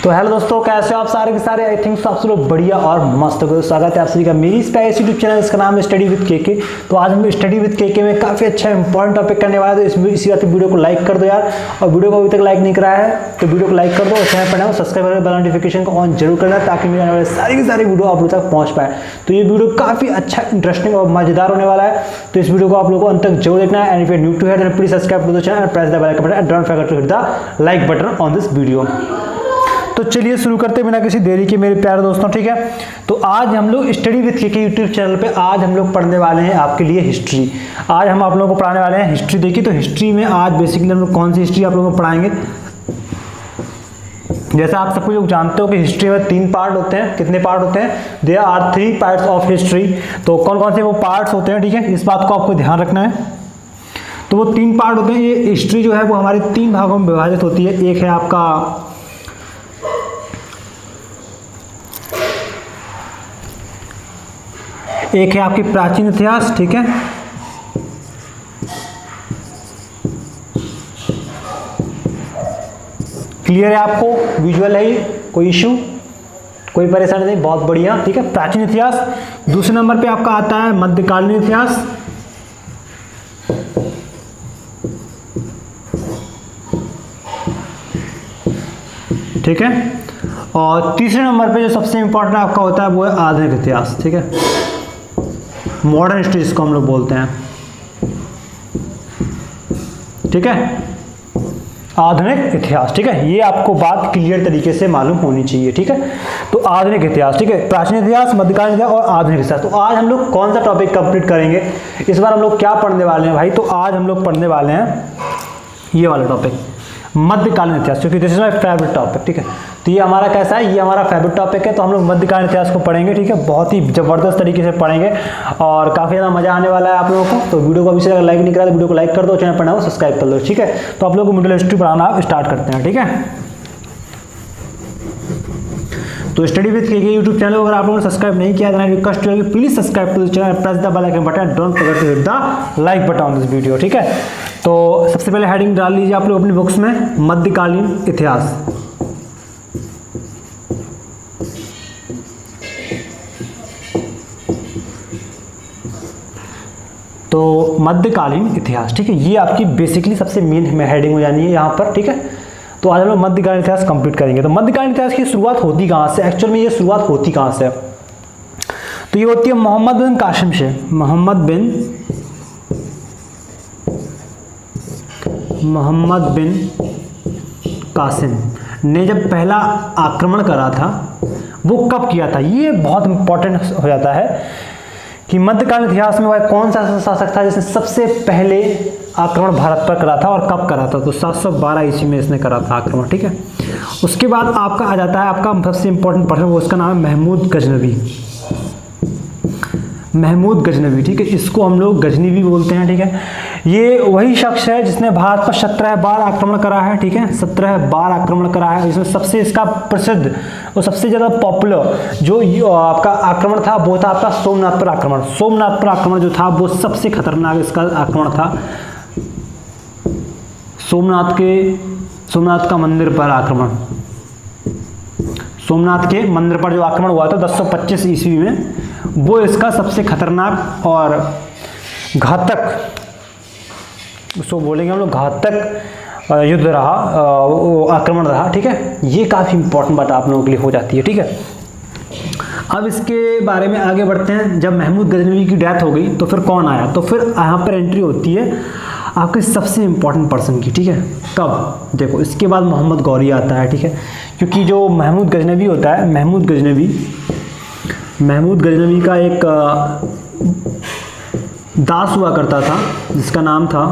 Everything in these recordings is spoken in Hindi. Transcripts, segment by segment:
तो हेलो दोस्तों, कैसे हो आप सारे के सारे। आई थिंक आप सब लोग बढ़िया और मस्त हो। स्वागत है आप सभी का मेरी इस यूट्यूब चैनल, इसका नाम है स्टडी विद केके। तो आज हम स्टडी विद केके में काफ़ी अच्छा इंपॉर्टेंट टॉपिक करने वाले। तो इसी बात वीडियो को लाइक कर दो यार, और वीडियो को अभी तक लाइक नहीं करा है तो वीडियो को लाइक कर दो और चैनल पर सब्सक्राइब कर बेल नोटिफिकेशन को ऑन जरूर करना, ताकि मेरे आने वाले सारी की सारी वीडियो आप लोग तक पहुँच पाए। तो ये वीडियो काफ़ी अच्छा, इंटरेस्टिंग और मजेदार होने वाला है। तो इस वीडियो को आप लोगों को अंत तक जरूर देखना है। And if you are new to here then please subscribe to the channel and press the bell icon button and don't forget to hit the like button on this video. तो चलिए शुरू करते बिना किसी देरी के मेरे प्यारे दोस्तों, ठीक है। तो आज हम लोग study with KK YouTube channel पे आज हम लोग पढ़ने वाले हैं आपके लिए हिस्ट्री। आज हम आप लोगों को पढ़ाने वाले हैं हिस्ट्री। देखिए, तो हिस्ट्री में आज बेसिकली हम लोग कौन सी हिस्ट्री आप लोगों को पढ़ाएंगे। जैसा आप सब लोग जानते हो कि हिस्ट्री में 3 पार्ट होते हैं। कितने पार्ट होते हैं? There are 3 parts of history. तो कौन कौन से वो पार्ट्स होते हैं, ठीक है, इस बात को आपको ध्यान रखना है। तो वो 3 पार्ट होते हैं। ये हिस्ट्री जो है वो हमारे 3 भागों में विभाजित होती है। एक है आपका आपकी प्राचीन इतिहास, ठीक है। क्लियर है आपको? विजुअल है, कोई इशू, कोई परेशानी नहीं, बहुत बढ़िया, ठीक है। प्राचीन इतिहास। दूसरे नंबर पे आपका आता है मध्यकालीन इतिहास, ठीक है। और तीसरे नंबर पे जो सबसे इंपॉर्टेंट आपका होता है वो है आधुनिक इतिहास, ठीक है। मॉडर्न हिस्ट्री इसको हम लोग बोलते हैं, ठीक है। आधुनिक इतिहास, ठीक है। ये आपको बात क्लियर तरीके से मालूम होनी चाहिए, ठीक है। तो आधुनिक इतिहास, ठीक है, प्राचीन इतिहास, मध्यकालीन इतिहास और आधुनिक इतिहास। तो आज हम लोग कौन सा टॉपिक कंप्लीट करेंगे इस बार? हम लोग क्या पढ़ने वाले हैं भाई? तो आज हम लोग पढ़ने वाले हैं ये वाला टॉपिक, मध्यकालीन इतिहास, क्योंकि this is my favourite topic, ठीक है। तो ये हमारा कैसा है, ये हमारा फेवरेट टॉपिक है। तो हम लोग मध्यकालीन इतिहास को पढ़ेंगे, ठीक है। बहुत ही जबरदस्त तरीके से पढ़ेंगे और काफ़ी ज़्यादा मजा आने वाला है आप लोगों को। तो वीडियो को अभी से अगर लाइक नहीं करा तो वीडियो को लाइक कर दो, चैनल पर नया सब्सक्राइब कर लो, ठीक है। तो आप लोगों को मिडिल हिस्ट्री पढ़ाना आप स्टार्ट करते हैं, ठीक है। तो study with KK YouTube channel अगर आप लोगों ने सब्सक्राइब नहीं किया then I request you please subscribe to the channel, press the bell icon button, don't forget to hit the like button on this video, ठीक है। तो सबसे पहले हेडिंग डाल लीजिए आप लोग अपनी बुक्स में, मध्यकालीन इतिहास। तो मध्यकालीन इतिहास, ठीक है, ये आपकी बेसिकली सबसे मेन हेडिंग हो जानी है यहाँ पर, ठीक है। तो आज हम लोग मध्यकालीन इतिहास कंप्लीट करेंगे। तो मध्यकालीन इतिहास की शुरुआत होती कहाँ से? एक्चुअल में ये शुरुआत होती कहाँ से? तो ये होती है मोहम्मद बिन कासिम से। मोहम्मद बिन कासिम ने जब पहला आक्रमण करा था, वो कब किया था? ये बहुत इंपॉर्टेंट हो जाता है कि मध्यकालीन इतिहास में वह कौन सा शासक था जिसने सबसे पहले आक्रमण भारत पर करा था और कब करा था? तो 712 ईस्वी में इसने करा था आक्रमण, ठीक है। उसके बाद आपका आ जाता है आपका सबसे इंपॉर्टेंट पर्सन, वो उसका नाम है महमूद गजनवी। महमूद गजनवी, ठीक है, इसको हम लोग गजनी भी बोलते हैं, ठीक है। ये वही शख्स है जिसने भारत पर 17 बार आक्रमण करा है, ठीक है। 17 बार आक्रमण करा है। इसमें सबसे इसका प्रसिद्ध और सबसे ज़्यादा पॉपुलर जो आपका आक्रमण था वो था आपका सोमनाथ पर आक्रमण। सोमनाथ पर आक्रमण जो था वो सबसे खतरनाक इसका आक्रमण था। सोमनाथ का मंदिर पर आक्रमण, सोमनाथ के मंदिर पर जो आक्रमण हुआ था 1025 ईस्वी में, वो इसका सबसे खतरनाक और घातक, उसको बोलेंगे हम लोग घातक युद्ध रहा, आक्रमण रहा, ठीक है। ये काफ़ी इंपॉर्टेंट बात आप लोगों के लिए हो जाती है, ठीक है। अब इसके बारे में आगे बढ़ते हैं। जब महमूद गजनवी की डेथ हो गई तो फिर कौन आया? तो फिर यहाँ पर एंट्री होती है आपके सबसे इंपॉर्टेंट पर्सन की, ठीक है। कब? देखो, इसके बाद मोहम्मद गौरी आता है, ठीक है। क्योंकि जो महमूद गजनवी होता है, महमूद गजनवी का एक दास हुआ करता था जिसका नाम था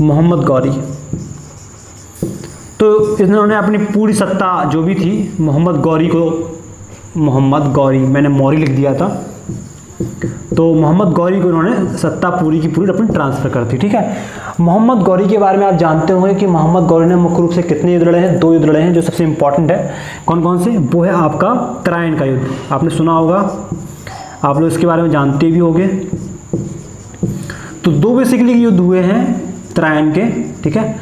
मोहम्मद गौरी। तो इन्होंने अपनी पूरी सत्ता जो भी थी मोहम्मद गौरी, मैंने मौरी लिख दिया था, तो मोहम्मद गौरी को इन्होंने सत्ता पूरी की पूरी अपनी ट्रांसफ़र कर दी, ठीक है। मोहम्मद गौरी के बारे में आप जानते होंगे कि मोहम्मद गौरी ने मुख्य रूप से कितने युद्ध लड़े हैं? 2 युद्ध लड़े हैं जो सबसे इंपॉर्टेंट है। कौन कौन से? वो है आपका तराइन का युद्ध, आपने सुना होगा, आप लोग इसके बारे में जानते भी होंगे। तो 2 बेसिकली युद्ध हुए हैं तराइन के, ठीक है।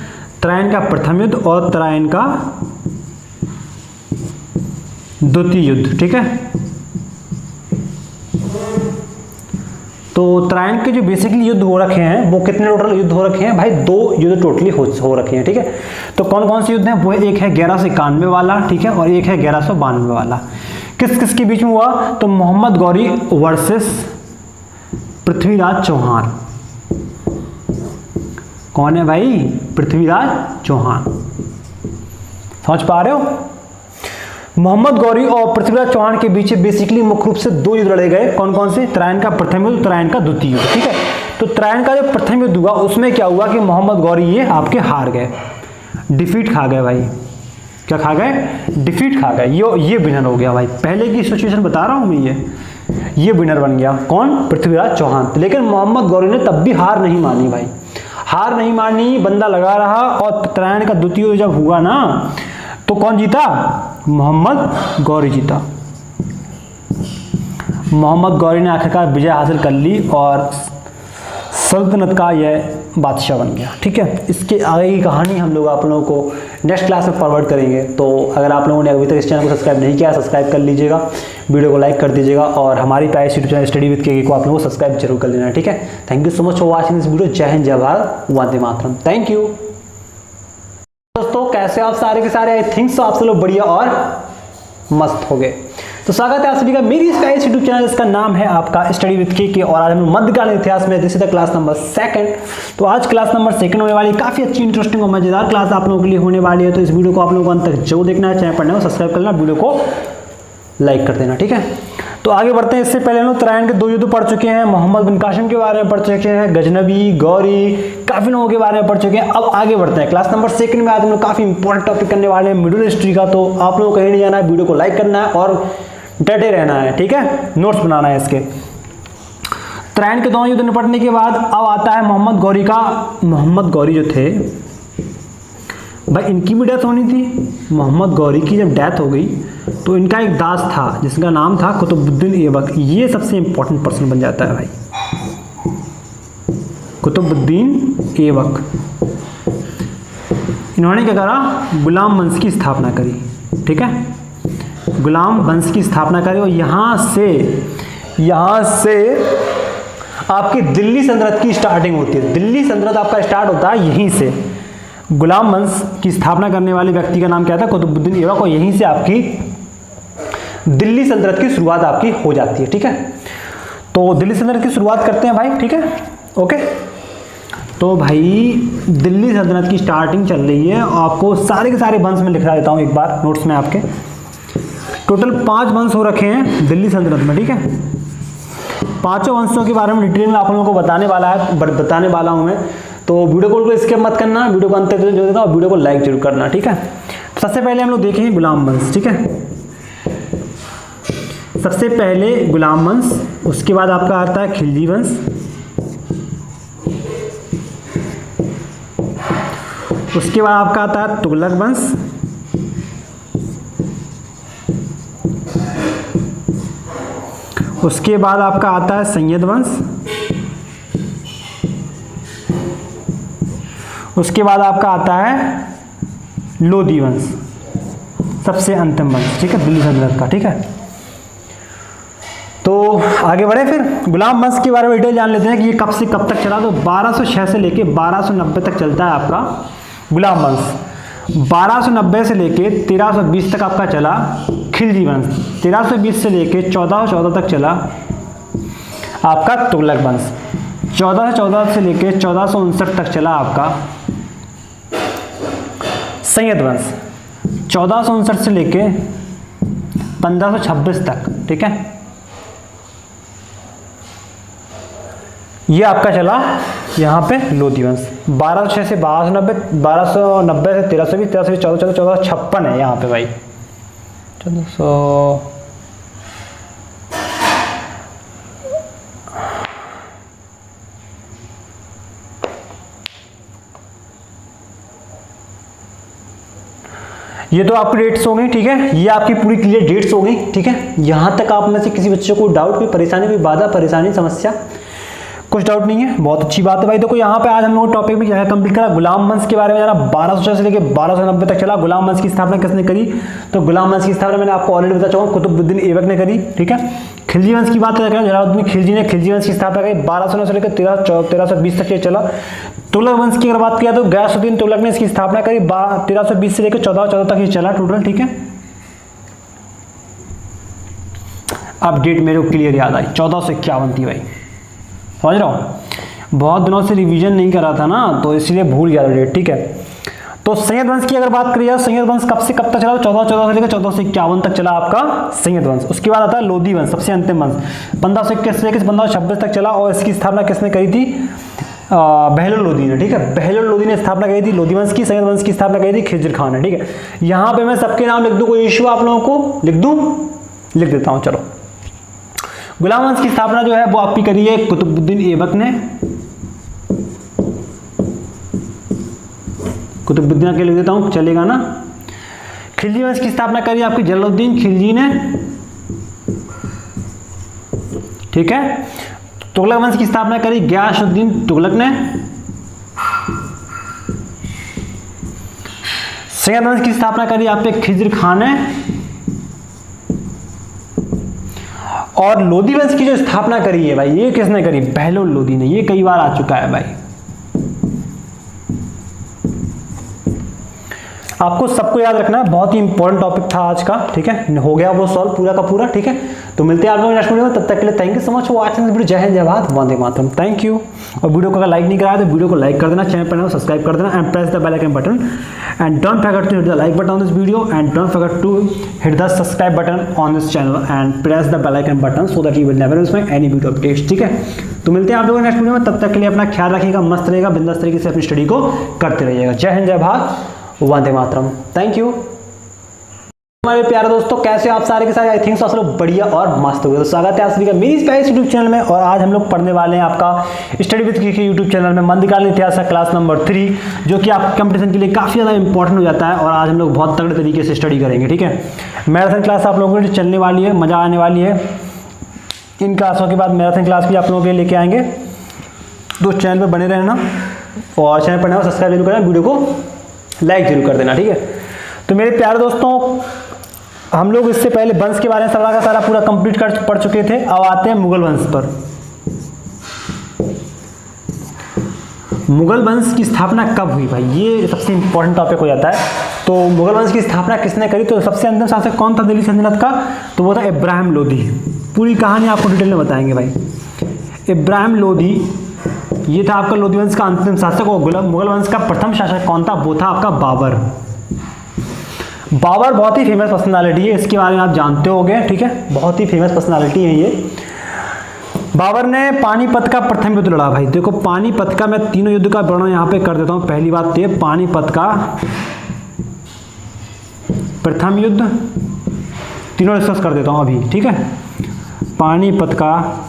तराइन का प्रथम युद्ध और तराइन का द्वितीय युद्ध, ठीक है। तो त्रायण के जो बेसिकली युद्ध हो रखे हैं वो कितने टोटल युद्ध हो रखे हैं भाई? 2 युद्ध टोटली हो रखे हैं, ठीक है। तो कौन कौन से युद्ध हैं? वो एक है 1191 वाला, ठीक है, और एक है 1192 वाला। किस किस के बीच में हुआ? तो मोहम्मद गौरी वर्सेस पृथ्वीराज चौहान। कौन है भाई? पृथ्वीराज चौहान। समझ पा रहे हो? मोहम्मद गौरी और पृथ्वीराज चौहान के बीच बेसिकली मुख्य रूप से 2 युद्ध लड़े गए। कौन कौन से? त्रायण का प्रथम युद्ध, त्रायण का द्वितीय युद्ध, ठीक है। तो त्रायण का जो प्रथम युद्ध हुआ उसमें क्या हुआ कि मोहम्मद गौरी ये आपके हार गए, डिफीट खा गए भाई। क्या खा गए? डिफीट खा गए। ये विनर हो गया भाई। पहले की सिचुएशन बता रहा हूं मैं, ये विनर बन गया। कौन? पृथ्वीराज चौहान। लेकिन मोहम्मद गौरी ने तब भी हार नहीं मानी भाई, हार नहीं मानी, बंदा लगा रहा। और त्रायण का द्वितीय युद्ध जब हुआ ना तो कौन जीता? मोहम्मद गौरी जीता। मोहम्मद गौरी ने आखिरकार विजय हासिल कर ली और सल्तनत का यह बादशाह बन गया, ठीक है। इसके आगे की कहानी हम लोग आप लोगों को नेक्स्ट क्लास में फॉरवर्ड करेंगे। तो अगर आप लोगों ने अभी तक इस चैनल को सब्सक्राइब नहीं किया, सब्सक्राइब कर लीजिएगा, वीडियो को लाइक कर दीजिएगा और हमारी प्यारी YouTube channel study with KK को आप लोगों को सब्सक्राइब जरूर कर लेना है, ठीक है। Thank you so much for watching this video. जय हिंद, जय भारत, वंदे मातरम। थैंक यू दोस्तों। कैसे आप सारे के सारे? आई थिंक सो आप सब लोग बढ़िया और मस्त हो गए। तो स्वागत है आप सभी का मेरी इस प्यारी यूट्यूब चैनल जिसका नाम है आपका स्टडी विद केके। और आज हम मध्यकालीन इतिहास में this is the class number 2। तो आज क्लास नंबर 2 होने वाली, काफी अच्छी इंटरेस्टिंग और मजेदार क्लास आप लोगों के लिए होने वाली है। तो इस वीडियो को आप लोगों को अंत तक जरूर देखना है। चैनल पर नए हो सब्सक्राइब करना, वीडियो को लाइक कर देना, ठीक है। तो आगे बढ़ते हैं। इससे पहले हम लोग त्रायण के 2 युद्ध पढ़ चुके हैं, मोहम्मद बिन कासिम के बारे में पढ़ चुके हैं, गजनबी, गौरी, काफी लोगों के बारे में पढ़ चुके हैं। अब आगे बढ़ते हैं। क्लास नंबर 2 में आज हम लोग काफी इंपॉर्टेंट टॉपिक करने वाले हैं, मिडिल हिस्ट्री का। तो आप लोगों को कहीं नहीं जाना है, वीडियो को लाइक करना है और डटे रहना है, ठीक है। नोट्स बनाना है इसके। त्रायण के 2 युद्ध निपटने के बाद अब आता है मोहम्मद गौरी का। मोहम्मद गौरी जो थे भाई, इनकी भी डेथ होनी थी। मोहम्मद गौरी की जब डेथ हो गई तो इनका एक दास था जिसका नाम था कुतुबुद्दीन ऐबक। ये सबसे इंपॉर्टेंट पर्सन बन जाता है भाई, कुतुबुद्दीन ऐबक। इन्होंने क्या करा? गुलाम वंश की स्थापना करी, ठीक है। गुलाम वंश की स्थापना करी और यहाँ से आपकी दिल्ली सल्तनत की स्टार्टिंग होती है। दिल्ली सल्तनत आपका स्टार्ट होता है यहीं से। गुलाम वंश की स्थापना करने वाले व्यक्ति का नाम क्या था? कुतुबुद्दीन ऐबक। और यहीं से आपकी दिल्ली सल्तनत की शुरुआत आपकी हो जाती है, ठीक है। तो दिल्ली सल्तनत की शुरुआत करते हैं भाई, ठीक है, ओके। तो भाई दिल्ली सल्तनत की स्टार्टिंग चल रही है। आपको सारे के सारे वंश में लिखा देता हूँ एक बार नोट्स में आपके। टोटल 5 वंश हो रखे हैं दिल्ली सल्तनत में, ठीक है। 5 वंशों के बारे में डिटेल में आप लोगों को बताने वाला हूँ मैं। तो वीडियो को स्किप मत करना, वीडियो को अंत तक जो देता हूँ, वीडियो को लाइक जरूर करना, ठीक है। तो सबसे पहले हम लोग देखेंगे गुलाम वंश, ठीक है। सबसे पहले गुलाम वंश, उसके बाद आपका आता है खिलजी वंश, उसके बाद आपका आता है तुगलक वंश, उसके बाद आपका आता है सैयद वंश, उसके बाद आपका आता है लोधी वंश, सबसे अंतिम वंश, ठीक है, दिल्ली सल्तनत का, ठीक है। तो आगे बढ़े फिर गुलाम वंश के बारे में डिटेल जान लेते हैं कि ये कब से कब तक चला। तो 1206 से लेके 1290 तक चलता है आपका गुलाम वंश। 1290 से लेके 1320 तक आपका चला खिलजी वंश। 1320 से लेके 1414 तक चला आपका तुगलक वंश। 1414 से लेके 1459 तक चला आपका सैयद वंश। 1459 से लेके 1526 तक, ठीक है। ये आपका चला यहाँ पे लोधी वंश। 1206 से 1290, 1290 से 1320, 1320, 1456 है यहाँ पे भाई। 1400 ये तो आपकी डेट्स हो गई, ठीक है। ये आपकी पूरी क्लियर डेट्स हो गई, ठीक है। यहाँ तक आप में से किसी बच्चे को डाउट, कोई परेशानी, कोई बाधा, परेशानी, समस्या कुछ डाउट नहीं है, बहुत अच्छी बात है भाई। देखो यहाँ पे आज हम लोग टॉपिक में क्या है कंप्लीट करा, गुलाम वंश के बारे में जाना। 1200 से लेकर 1290 तक चला। गुलाम वंश की स्थापना किसने करी? तो गुलाम वंश की स्थापना मैंने आपको ऑलरेडी बता चुका हूँ, कुतुबुद्दीन ऐबक ने करी। ठीक है, खिलजी वंश की बात करें, जलालुद्दीन खिलजी ने खिलजी वंश की स्थापना करी। 1209 से लेकर 1320 तक ये चला। तुगलक वंश की अगर बात किया तो गयासुद्दीन तुगलक ने इसकी स्थापना करी। 1320 से लेकर 1414 तक ये चला टोटल। ठीक है, अब डेट मेरे को क्लियर याद आई, 1451 थी भाई, समझ रहा हूँ। बहुत दिनों से रिवीजन नहीं करा था ना, तो इसलिए भूल गया डेट। ठीक है, तो सैयद वंश की अगर बात करिए, सैयद वंश कब से कब तक चला? 1414 से लेकर 1451 तक चला आपका सैयद वंश। उसके बाद आता है लोधी वंश, सबसे अंतिम वंश, 1521 से लेकर 1526 तक चला। और इसकी स्थापना किसने करी थी? बहलोल लोधी ने। ठीक है, बहलोल लोधी ने स्थापना करी थी लोधी वंश की। सैयद वंश की स्थापना करी थी खिज्र खान ने। ठीक है, यहाँ पे मैं सबके नाम लिख दूँ, कोई इशू आप लोगों को लिख दूँ? लिख देता हूँ, चलो। गुलाम वंश की स्थापना जो है वो आपकी करी है कुतुबुद्दीन ऐबक ने। कुतुबुद्दीन के लिख देता हूं, चलेगा ना। खिलजी वंश की स्थापना करी आपकी जलालुद्दीन खिलजी ने। ठीक है, तुगलक वंश की स्थापना करी गयासुद्दीन तुगलक ने। सैयद वंश की स्थापना करी आपके खिज्र खान ने। और लोधी वंश की जो स्थापना करी है भाई, ये किसने करी? बहलोल लोधी ने। ये कई बार आ चुका है भाई, आपको सबको याद रखना है, बहुत ही इंपॉर्टेंट टॉपिक था आज का। ठीक है, हो गया वो सॉल्व पूरा का पूरा। ठीक है, तो मिलते हैं आप लोग नेक्स्ट वीडियो में, तब तक के लिए thank you so much for watching this video. जय हिंद, जय भारत, वंदे मातरम। Thank you. और वीडियो को अगर लाइक नहीं कराया तो वीडियो को लाइक कर देना, चैनल पर सब्सक्राइब कर देना, and press the bell icon button, and don't forget to hit the like button on this video, and don't forget to hit the subscribe button on this channel, and press the bell icon button so that you will never miss my any video updates. ठीक है, तो मिलते हैं आप लोगों नेक्स्ट वीडियो में, तब तक के लिए अपना ख्याल रखिएगा, मस्त रहेगा, बिंदास तरीके से अपनी स्टडी को करते रहिएगा। जय हिंद, जय भारत, वंदे मातरम। Thank you. हमारे प्यारे दोस्तों, कैसे आप सारे के सारे? आई थिंक आप लोग बढ़िया और मस्त हो गए। तो स्वागत है आप सभी का मेरी स्पाइस यूट्यूब चैनल में। और आज हम लोग पढ़ने वाले हैं आपका study with KK YouTube channel में मध्यकालीन इतिहास का क्लास नंबर 3, जो कि आपके कंपटीशन के लिए काफ़ी ज़्यादा इंपॉर्टेंट हो जाता है। और आज हम लोग बहुत तगड़े तरीके से स्टडी करेंगे। ठीक है, मैराथन क्लास आप लोगों के लिए चलने वाली है, मज़ा आने वाली है। इन क्लासों के बाद मैराथन क्लास भी आप लोगों के लिए लेके आएंगे, तो चैनल पर बने रहना, और चैनल पर नया सब्सक्राइब जरूर करना, वीडियो को लाइक जरूर कर देना। ठीक है, तो मेरे प्यारे दोस्तों, हम लोग इससे पहले वंश के बारे में सारा का सारा पूरा कंप्लीट कर पढ़ चुके थे। अब आते हैं मुगल वंश पर। मुगल वंश की स्थापना कब हुई भाई? ये सबसे इंपॉर्टेंट टॉपिक हो जाता है। तो मुगल वंश की स्थापना किसने करी? तो सबसे अंतिम शासक कौन था दिल्ली सल्तनत का? तो वो था इब्राहिम लोदी। पूरी कहानी आपको डिटेल में बताएंगे भाई। इब्राहिम लोदी, ये था आपका लोधी वंश का अंतिम शासक। और मुगल वंश का प्रथम शासक कौन था? वो था आपका बाबर। बाबर बहुत ही फेमस पर्सनालिटी है, इसके बारे में आप जानते होंगे। ठीक है, बहुत ही फेमस पर्सनालिटी है ये। बाबर ने पानीपत का प्रथम युद्ध लड़ा भाई। देखो पानीपत का, मैं तीनों युद्ध का वर्णन यहाँ पे कर देता हूँ। पहली बात ये, पानीपत का प्रथम युद्ध, तीनों डिस्कस कर देता हूँ अभी। ठीक है, पानीपत का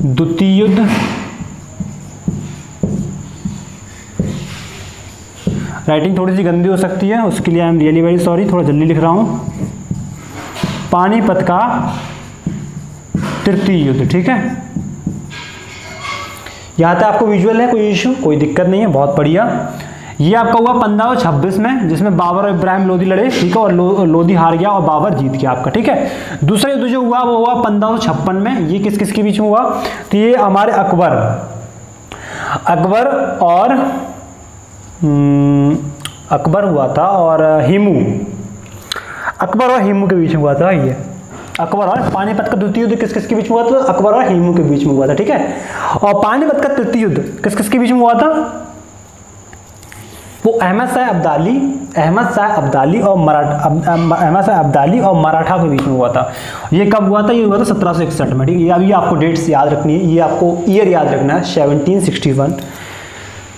द्वितीय युद्ध, राइटिंग थोड़ी सी गंदी हो सकती है, उसके लिए I am really very sorry, थोड़ा जल्दी लिख रहा हूँ। पानीपत का तृतीय युद्ध। ठीक है, यहाँ तक आपको विजुअल है, कोई इशू, कोई दिक्कत नहीं है, बहुत बढ़िया। ये आपका हुआ 1526 में, जिसमें बाबर और इब्राहिम लोदी लड़े। ठीक है, और लोदी हार गया और बाबर जीत गया आपका। ठीक है, दूसरा युद्ध जो हुआ वो हुआ 1556 में। ये किस किस के बीच में हुआ? तो ये हमारे अकबर हुआ था, और हिमू, अकबर और हिमू के बीच में हुआ था। ये अकबर और पानीपत का द्वितीय युद्ध किस किस के बीच में हुआ था? अकबर और हिमू के बीच में हुआ था। ठीक है, और पानीपत का तृतीय युद्ध किस किस के बीच में हुआ था? वो अहमद शाह अब्दाली और मराठा के बीच में हुआ था। ये कब हुआ था? ये हुआ था 1761 में। ठीक है, ये अभी आपको डेट्स याद रखनी है, ये आपको ईयर याद रखना है, 1761।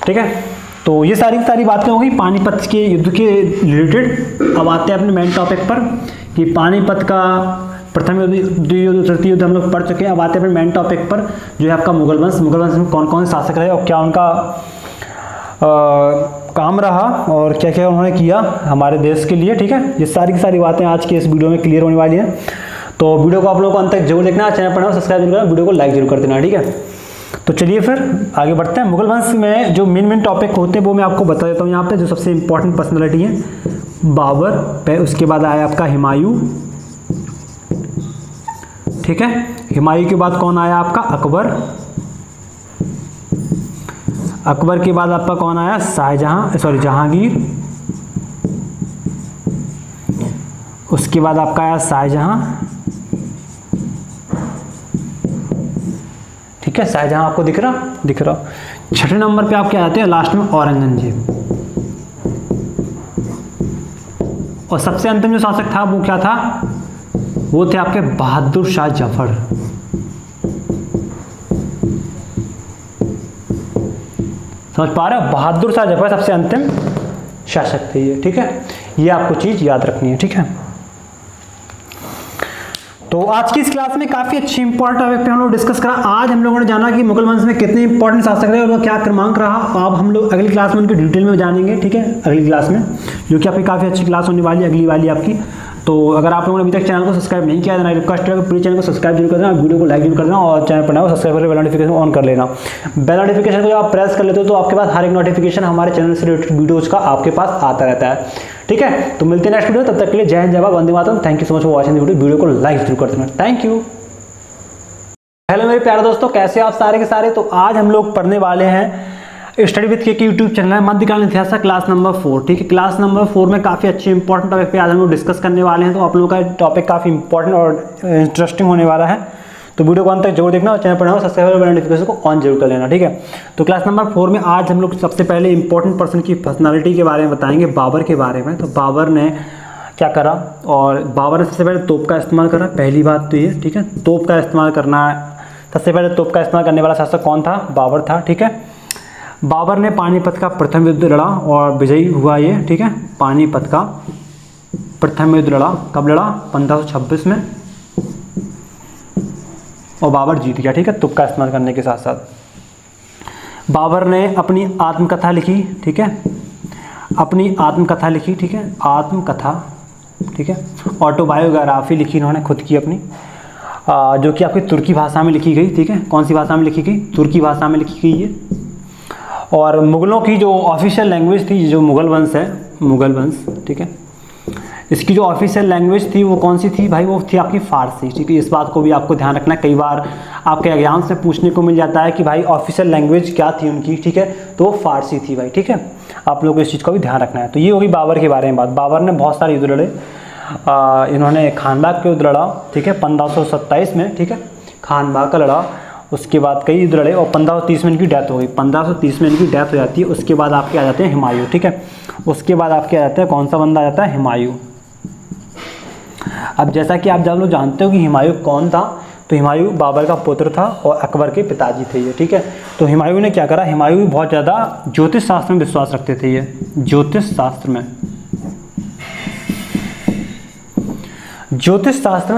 ठीक है, तो ये सारी बातें हो गई पानीपत के युद्ध के रिलेटेड। अब आते हैं अपने मेन टॉपिक पर, कि पानीपत का प्रथम युद्ध, द्वितीय युद्ध, तृतीय युद्ध हम लोग पढ़ चुके हैं। अब आते हैं अपने मेन टॉपिक पर, जो है आपका मुगल वंश। मुगल वंश में कौन कौन से शासक रहे और क्या उनका काम रहा और क्या क्या उन्होंने किया हमारे देश के लिए। ठीक है, ये सारी की सारी बातें आज के इस वीडियो में क्लियर होने वाली हैं। तो वीडियो को आप लोगों को अंत तक जरूर देखना, चैनल पर सब्सक्राइब जरूर करना, वीडियो को लाइक जरूर कर देना, ठीक है। तो चलिए फिर आगे बढ़ते हैं। मुगल वंश में जो मेन टॉपिक होते हैं वो मैं आपको बता देता हूँ। यहाँ पे जो सबसे इम्पोर्टेंट पर्सनैलिटी है बाबर, उसके बाद आया आपका हुमायूं, ठीक है। हुमायूं के बाद कौन आया आपका अकबर, अकबर के बाद आपका कौन आया जहांगीर, उसके बाद आपका आया शाहजहां, ठीक है। शाहजहां आपको दिख रहा। छठे नंबर पे आप क्या आते हैं लास्ट में औरंगजेब, और सबसे अंतिम जो शासक था वो क्या था, वो थे आपके बहादुर शाह जफर। समझ पा रहे हो, बहादुर शाह जफर सबसे अंतिम शासक थे ये, ठीक है। ये आपको चीज याद रखनी है, ठीक है। तो आज की इस क्लास में काफी अच्छी इंपॉर्टेंट टॉपिक पे हम लोग डिस्कस करा। आज हम लोगों ने जाना कि मुगल वंश में कितने इंपॉर्टेंट शासक रहे और उनका क्या क्रमांक रहा। अब हम लोग अगली क्लास में उनके डिटेल में जानेंगे, ठीक है, अगली क्लास में, जो कि आपकी काफी अच्छी क्लास होने वाली है अगली वाली आपकी। तो अगर आप लोगों ने अभी तक चैनल को सब्सक्राइब नहीं किया है, रिक्वेस्ट है प्लीज चैनल को सब्सक्राइब जरूर कर देना, वीडियो को लाइक जरूर कर देना, और चैनल पर नया सब्सक्राइब करके बेल नोटिफिकेशन ऑन कर लेना। बेल नोटिफिकेशन को जब आप प्रेस कर लेते हो तो आपके पास हर एक नोटिफिकेशन हमारे चैनल से रिलेटेड वीडियोज का आपके पास आता रहता है, ठीक है। तो मिलते हैं नेक्स्ट वीडियो, तब तक के लिए जय हिंद, जय Bharat, Vande Mataram. Thank you so much for watching the video को लाइक जरूर कर देना, थैंक यू। हेलो मेरे प्यारे दोस्तों, कैसे आप सारे के सारे। तो आज हम लोग पढ़ने वाले हैं स्टडी विद के यूट्यूब चैनल है मध्यकालीन इतिहास क्लास नंबर 4, ठीक है। क्लास नंबर 4 में काफ़ी अच्छे इंपॉर्टेंट टॉपिक पे आज हम लोग डिस्कस करने वाले हैं। तो आप लोगों का टॉपिक काफ़ी इंपॉर्टेंट और इंटरेस्टिंग होने वाला है, तो वीडियो को अंत तक जरूर देखना और चैनल पर नया सब्सक्राइब और नोटिफिकेशन को ऑन जरूर कर लेना, ठीक है। तो क्लास नंबर 4 में आज हम लोग सबसे पहले इंपॉर्टेंट पर्सन की पर्सनालिटी के बारे में बताएंगे, बाबर के बारे में। तो बाबर ने क्या करा, और बाबर ने सबसे पहले तोप का इस्तेमाल करा, पहली बात तो ये, ठीक है। तोप का इस्तेमाल करना, सबसे पहले तोप का इस्तेमाल करने वाला शासक कौन था, बाबर था, ठीक है। बाबर ने पानीपत का प्रथम युद्ध लड़ा और विजयी हुआ ये, ठीक है। पानीपत का प्रथम युद्ध लड़ा, कब लड़ा, 1526 में, और बाबर जीत गया, ठीक है, तुक का इस्तेमाल करने के साथ साथ। बाबर ने अपनी आत्मकथा लिखी, ठीक है, अपनी आत्मकथा लिखी, ठीक है, आत्मकथा, ठीक है, ऑटोबायोग्राफी लिखी इन्होंने खुद की अपनी, जो कि आपकी तुर्की भाषा में लिखी गई, ठीक है। कौन सी भाषा में लिखी गई, तुर्की भाषा में लिखी गई है। और मुग़लों की जो ऑफिशियल लैंग्वेज थी, जो मुग़ल वंश है, मुग़ल वंश, ठीक है, इसकी जो ऑफिशियल लैंग्वेज थी वो कौन सी थी भाई, वो थी आपकी फ़ारसी, ठीक है। इस बात को भी आपको ध्यान रखना है, कई बार आपके एग्जाम से पूछने को मिल जाता है कि भाई ऑफिशियल लैंग्वेज क्या थी उनकी, ठीक है, तो वो फ़ारसी थी भाई, ठीक है। आप लोगों को इस चीज़ का भी ध्यान रखना है। तो ये होगी बाबर के बारे में बात। बाबर ने बहुत सारे युद्ध लड़े, इन्होंने खानबाग के युद्ध लड़ा, ठीक है, 1527 में, ठीक है, खानबाग का लड़ा। उसके बाद कई युद्ध लड़े और 1530 में इनकी डेथ हो गई, 1530 में इनकी डेथ हो जाती है। उसके बाद आपके आ जाते हैं हुमायूं, ठीक है। उसके बाद आपके आ जाते हैं, कौन सा बंदा आ जाता है, हुमायूं। अब जैसा कि आप जब लोग जानते हो कि हुमायूं कौन था, तो हुमायूं बाबर का पुत्र था और अकबर के पिताजी थे ये, ठीक है। तो हुमायूं ने क्या करा, हुमायूं बहुत ज़्यादा ज्योतिष शास्त्र में विश्वास रखते थे ये, ज्योतिष शास्त्र में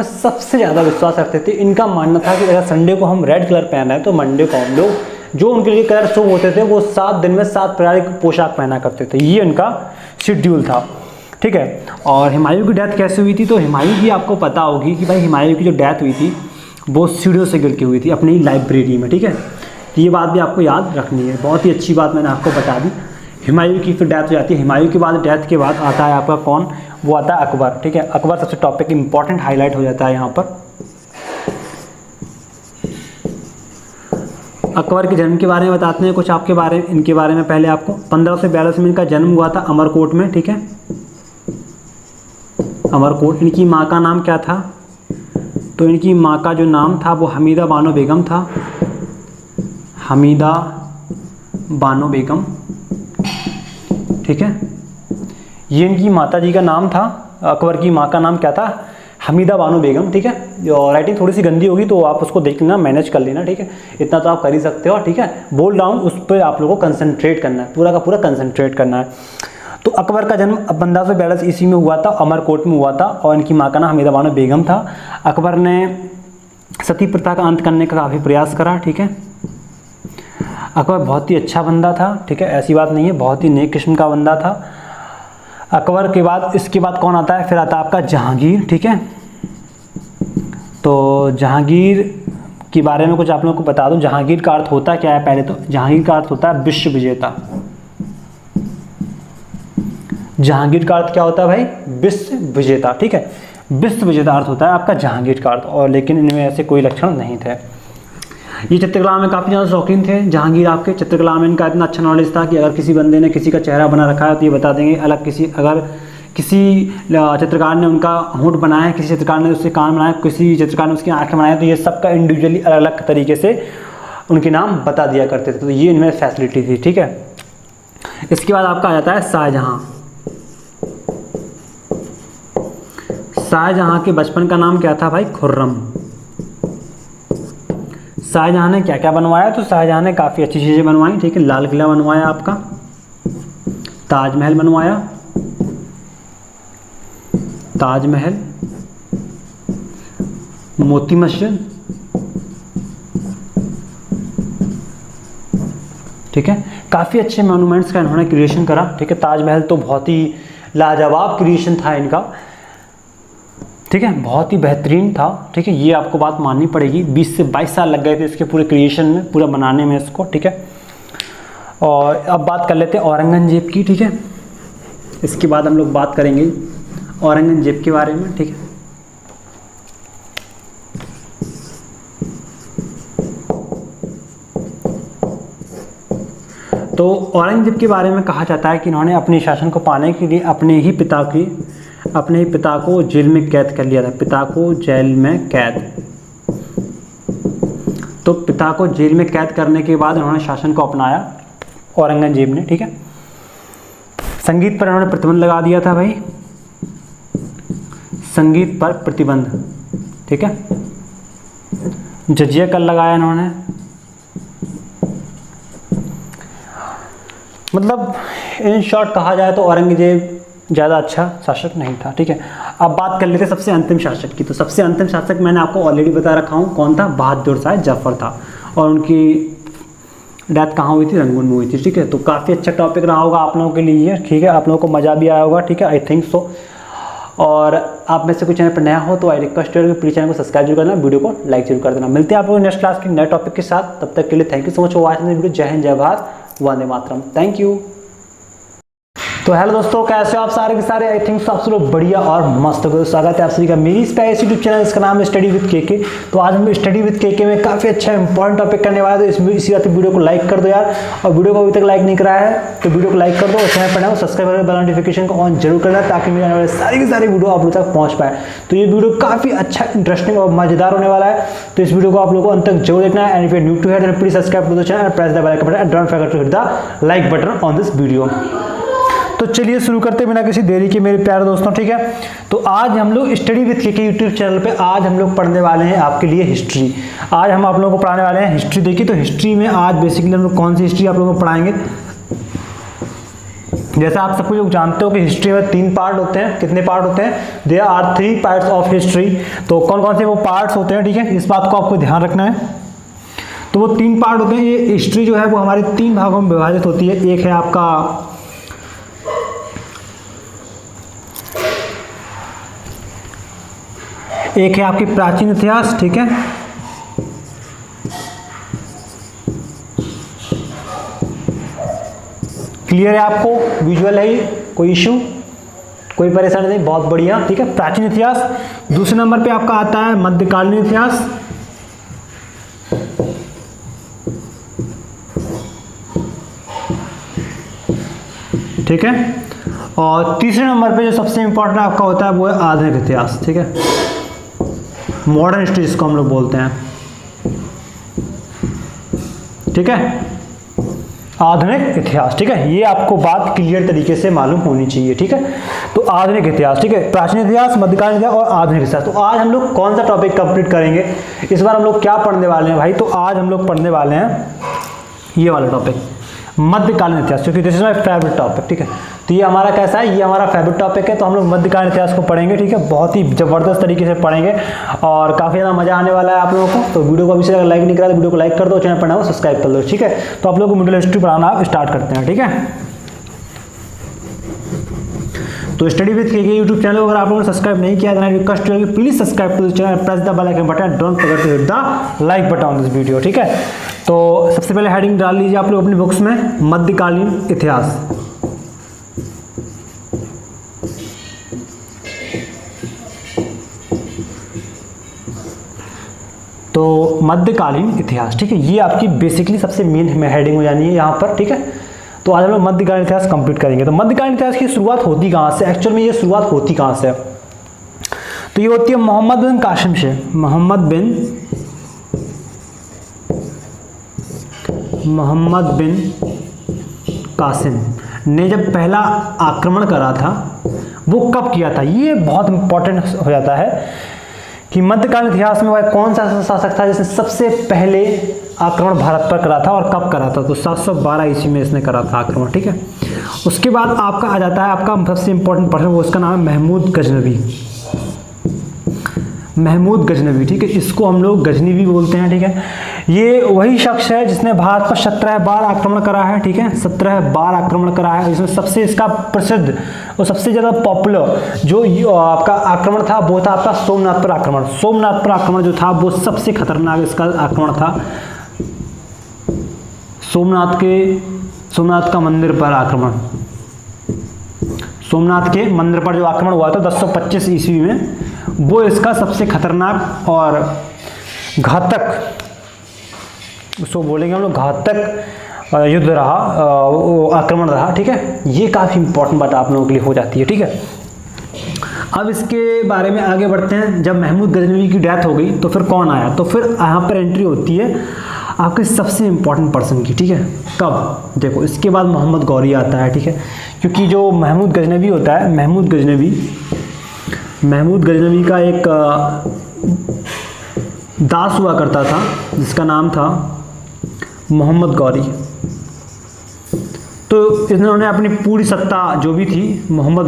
सबसे ज़्यादा विश्वास रखते थे। इनका मानना था कि अगर संडे को हम रेड कलर पहना है तो मंडे को हम लोग जो उनके लिए कलर शुभ होते थे वो 7 दिन में 7 प्रकार की पोशाक पहना करते थे, ये उनका शेड्यूल था, ठीक है। और हुमायूं की डेथ कैसे हुई थी, तो हुमायूं की आपको पता होगी कि भाई हुमायूं की जो डेथ हुई थी वो सीढ़ियों से गिर के हुई थी अपनी लाइब्रेरी में, ठीक है। तो ये बात भी आपको याद रखनी है, बहुत ही अच्छी बात मैंने आपको बता दी। हुमायूं की फिर डेथ हो जाती है, हुमायूं के बाद डेथ के बाद आता है आपका कौन, वो आता है अकबर, ठीक है। अकबर सबसे टॉपिक इंपॉर्टेंट हाईलाइट हो जाता है यहाँ पर। अकबर के जन्म के बारे में बताते हैं कुछ आपके बारे में, इनके बारे में पहले आपको। 1542 में इनका जन्म हुआ था अमरकोट में, ठीक है, अमरकोट। इनकी माँ का नाम क्या था, तो इनकी माँ का जो नाम था वो हमीदा बानो बेगम था, हमीदा बानो बेगम, ठीक है। ये इनकी माता जी का नाम था, अकबर की माँ का नाम क्या था, हमीदा बानो बेगम, ठीक है। और राइटिंग थोड़ी सी गंदी होगी तो आप उसको देख लेना, मैनेज कर लेना, ठीक है, इतना तो आप कर ही सकते हो, ठीक है। बोल रहा हूँ उस पर आप लोगों को कंसंट्रेट करना है, पूरा का पूरा कंसंट्रेट करना है। तो अकबर का जन्म 1542 ईस्वी में हुआ था, अमरकोट में हुआ था, और इनकी माँ का नाम हमीदा बानो बेगम था। अकबर ने सती प्रथा का अंत करने का काफ़ी प्रयास करा, ठीक है। अकबर बहुत ही अच्छा बंदा था, ठीक है, ऐसी बात नहीं है, बहुत ही नेक किस्म का बंदा था। अकबर के बाद इसके बाद कौन आता है, फिर आता है आपका जहांगीर, ठीक है। तो जहांगीर के बारे में कुछ आप लोगों को बता दूं। जहांगीर का अर्थ होता क्या है? पहले तो जहांगीर का अर्थ होता है विश्व विजेता। जहांगीर का अर्थ क्या होता है भाई? विश्व विजेता। ठीक है, विश्व विजेता अर्थ होता है आपका जहांगीर का अर्थ, और लेकिन इनमें ऐसे कोई लक्षण नहीं थे। ये चित्रकला में काफ़ी ज़्यादा शौकीन थे जहांगीर। आपके चित्रकला में इनका इतना अच्छा नॉलेज था कि अगर किसी बंदे ने किसी का चेहरा बना रखा है तो ये बता देंगे। अगर किसी चित्रकार ने उनका होंठ बनाया है, किसी चित्रकार ने उससे कान बनाया, किसी चित्रकार ने उसकी आँखें बनाया, तो ये सबका इंडिविजुअली अलग अलग तरीके से उनके नाम बता दिया करते थे। तो ये इनमें फैसिलिटी थी। ठीक है, इसके बाद आपका आ जाता है शाहजहाँ। शाहजहाँ के बचपन का नाम क्या था भाई? खुर्रम। शाहजहाँ ने क्या क्या बनवाया? तो शाहजहाँ ने काफ़ी अच्छी चीज़ें बनवाई। ठीक है, लाल किला बनवाया आपका, ताजमहल बनवाया, ताजमहल, मोती मस्जिद। ठीक है, काफ़ी अच्छे मॉन्यूमेंट्स का इन्होंने क्रिएशन करा। ठीक है, ताजमहल तो बहुत ही लाजवाब क्रिएशन था इनका। ठीक है, बहुत ही बेहतरीन था। ठीक है, ये आपको बात माननी पड़ेगी। 20 से 22 साल लग गए थे इसके पूरे क्रिएशन में, पूरा बनाने में इसको। ठीक है, और अब बात कर लेते हैं औरंगजेब की। ठीक है, इसके बाद हम लोग बात करेंगे औरंगजेब के बारे में। ठीक है, तो औरंगजेब के बारे में कहा जाता है कि इन्होंने अपने शासन को पाने के लिए अपने ही पिता को जेल में कैद कर लिया था। पिता को जेल में कैद, तो पिता को जेल में कैद करने के बाद इन्होंने शासन को अपनाया औरंगजेब ने। ठीक है, संगीत पर इन्होंने प्रतिबंध लगा दिया था भाई, संगीत पर प्रतिबंध। ठीक है, जजिया कर लगाया इन्होंने। मतलब इन शॉर्ट कहा जाए तो औरंगजेब ज़्यादा अच्छा शासक नहीं था। ठीक है, अब बात कर लेते हैं सबसे अंतिम शासक की। तो सबसे अंतिम शासक मैंने आपको ऑलरेडी बता रखा हूँ कौन था? बहादुर शाह जफर था, और उनकी डेथ कहाँ हुई थी? रंगून में हुई थी। ठीक है, तो काफ़ी अच्छा टॉपिक रहा होगा आप लोगों के लिए। ठीक है, आप लोगों को मज़ा भी आया होगा। ठीक है, आई थिंक सो। और आप में से कोई चैनल पर नया हो तो आई रिक्वेस्ट है कि प्लीज़ चैनल को सब्सक्राइब जरूर करना, वीडियो को लाइक जरूर कर देना। मिलते हैं आप लोग नेक्स्ट क्लास के नए टॉपिक के साथ। तब तक के लिए thank you so much for watching this video. जय हिंद, जय भारत, वंदे मातरम। Thank you. तो हेलो दोस्तों, कैसे हो आप सारे के सारे? आई थिंक आप सब लोग बढ़िया और मस्त हो। स्वागत है आप सभी का मेरी इस यूट्यूब चैनल, इसका नाम है स्टडी विद केके। तो आज हम स्टडी विद केके में काफ़ी अच्छा इंपॉर्टेंट टॉपिक करने वाले। तो इसी बात वीडियो को लाइक कर दो यार, और वीडियो को अभी तक लाइक नहीं कराया है तो वीडियो को लाइक कर दो, और चैनल पर नया सब्सक्राइब करके बेल नोटिफिकेशन को ऑन जरूर करना, ताकि मेरे आने वाले सारी की सारी वीडियो आप लोग तक पहुँच पाए। तो ये वीडियो काफ़ी अच्छा, इंटरेस्टिंग और मजेदार होने वाला है। तो इस वीडियो को आप लोगों को अंत तक जरूर देखना है। And if you are new to here then please subscribe to the channel and press the bell icon button and don't forget to hit the like button on this video. तो चलिए शुरू करते बिना किसी देरी के मेरे प्यारे दोस्तों। ठीक है, तो आज हम लोग study with KK YouTube channel पे आज हम लोग पढ़ने वाले हैं आपके लिए हिस्ट्री। आज हम आप लोगों को पढ़ाने वाले हैं हिस्ट्री। देखिए, तो हिस्ट्री में आज बेसिकली हम लोग कौन सी हिस्ट्री आप लोगों को पढ़ाएंगे? जैसा आप सब लोग जानते हो कि हिस्ट्री में 3 पार्ट होते हैं। कितने पार्ट होते हैं? There are 3 parts of history. तो कौन कौन से वो पार्ट्स होते हैं? ठीक है, इस बात को आपको ध्यान रखना है। तो वो 3 पार्ट होते हैं। ये हिस्ट्री जो है वो हमारे 3 भागों में विभाजित होती है। एक है आपका एक है आपकी प्राचीन इतिहास। ठीक है, क्लियर है आपको? विजुअल है, कोई इशू, कोई परेशानी नहीं, बहुत बढ़िया। ठीक है, प्राचीन इतिहास। दूसरे नंबर पे आपका आता है मध्यकालीन इतिहास। ठीक है, और तीसरे नंबर पे जो सबसे इंपॉर्टेंट आपका होता है वो है आधुनिक इतिहास। ठीक है, मॉडर्न हिस्ट्री जिसको हम लोग बोलते हैं। ठीक है, आधुनिक इतिहास। ठीक है, ये आपको बात क्लियर तरीके से मालूम होनी चाहिए। ठीक है, तो आधुनिक इतिहास। ठीक है, प्राचीन इतिहास, मध्यकालीन इतिहास और आधुनिक इतिहास। तो आज हम लोग कौन सा टॉपिक कंप्लीट करेंगे? इस बार हम लोग क्या पढ़ने वाले हैं भाई? तो आज हम लोग पढ़ने वाले हैं ये वाला टॉपिक, मध्यकालीन इतिहास, क्योंकि this is my favourite topic. ठीक है, तो ये हमारा कैसा है? ये हमारा फेवरेट टॉपिक है। तो हम लोग मध्यकालीन इतिहास को पढ़ेंगे। ठीक है, बहुत ही ज़बरदस्त तरीके से पढ़ेंगे और काफ़ी ज़्यादा मजा आने वाला है आप लोगों को। तो वीडियो को अभी से अगर लाइक नहीं करा तो वीडियो को लाइक कर दो, चैनल पर नया हो सब्सक्राइब कर दो। ठीक है, तो आप लोग को मिडिल हिस्ट्री पढ़ाना स्टार्ट करते हैं। ठीक है, तो study with KK YouTube channel अगर आप लोगों ने सब्सक्राइब नहीं किया है, रिक्वेस्ट है कि please subscribe to the channel, press the bell icon button, don't forget to hit the like button on this video, ठीक है। तो सबसे पहले हेडिंग डाल लीजिए आप लोग अपनी बुक्स में, मध्यकालीन इतिहास। तो मध्यकालीन इतिहास, ठीक है, ये आपकी बेसिकली सबसे मेन हेडिंग हो जानी है यहाँ पर, ठीक है। तो आज हम लोग मध्यकालीन इतिहास कंप्लीट करेंगे। तो मध्यकालीन इतिहास की शुरुआत होती कहाँ से, एक्चुअल में ये शुरुआत होती कहाँ से? तो ये होती है मोहम्मद बिन कासिम से। मोहम्मद बिन कासिम ने जब पहला आक्रमण करा था, वो कब किया था? ये बहुत इंपॉर्टेंट हो जाता है कि मध्यकालीन इतिहास में वह कौन सा शासक था जिसने सबसे पहले आक्रमण भारत पर करा था और कब करा था? तो 712 ईस्वी में इसने करा था आक्रमण, ठीक है। उसके बाद आपका आ जाता है आपका सबसे इंपॉर्टेंट पर्सन, वो उसका नाम है महमूद गजनवी। महमूद गजनवी, ठीक है, इसको हम लोग गजनी भी बोलते हैं, ठीक है। ये वही शख्स है जिसने भारत पर 17 बार आक्रमण करा है, ठीक है, 17 बार आक्रमण करा है। इसमें सबसे इसका प्रसिद्ध और सबसे ज़्यादा पॉपुलर जो आपका आक्रमण था वो था आपका सोमनाथ पर आक्रमण। सोमनाथ पर आक्रमण जो था वो सबसे खतरनाक इसका आक्रमण था। सोमनाथ का मंदिर पर आक्रमण, सोमनाथ के मंदिर पर जो आक्रमण हुआ था 1025 ईस्वी में, वो इसका सबसे खतरनाक और घातक, उसको बोलेंगे हम लोग घातक युद्ध रहा, आक्रमण रहा, ठीक है। ये काफ़ी इंपॉर्टेंट बात आप लोगों के लिए हो जाती है, ठीक है। अब इसके बारे में आगे बढ़ते हैं। जब महमूद गजनवी की डेथ हो गई तो फिर कौन आया? तो फिर यहाँ पर एंट्री होती है आपके सबसे इंपॉर्टेंट पर्सन की, ठीक है। कब? देखो, इसके बाद मोहम्मद गौरी आता है, ठीक है, क्योंकि जो महमूद गजनवी होता है, महमूद गजनवी का एक दास हुआ करता था जिसका नाम था मोहम्मद गौरी। तो इन्होंने अपनी पूरी सत्ता जो भी थी मोहम्मद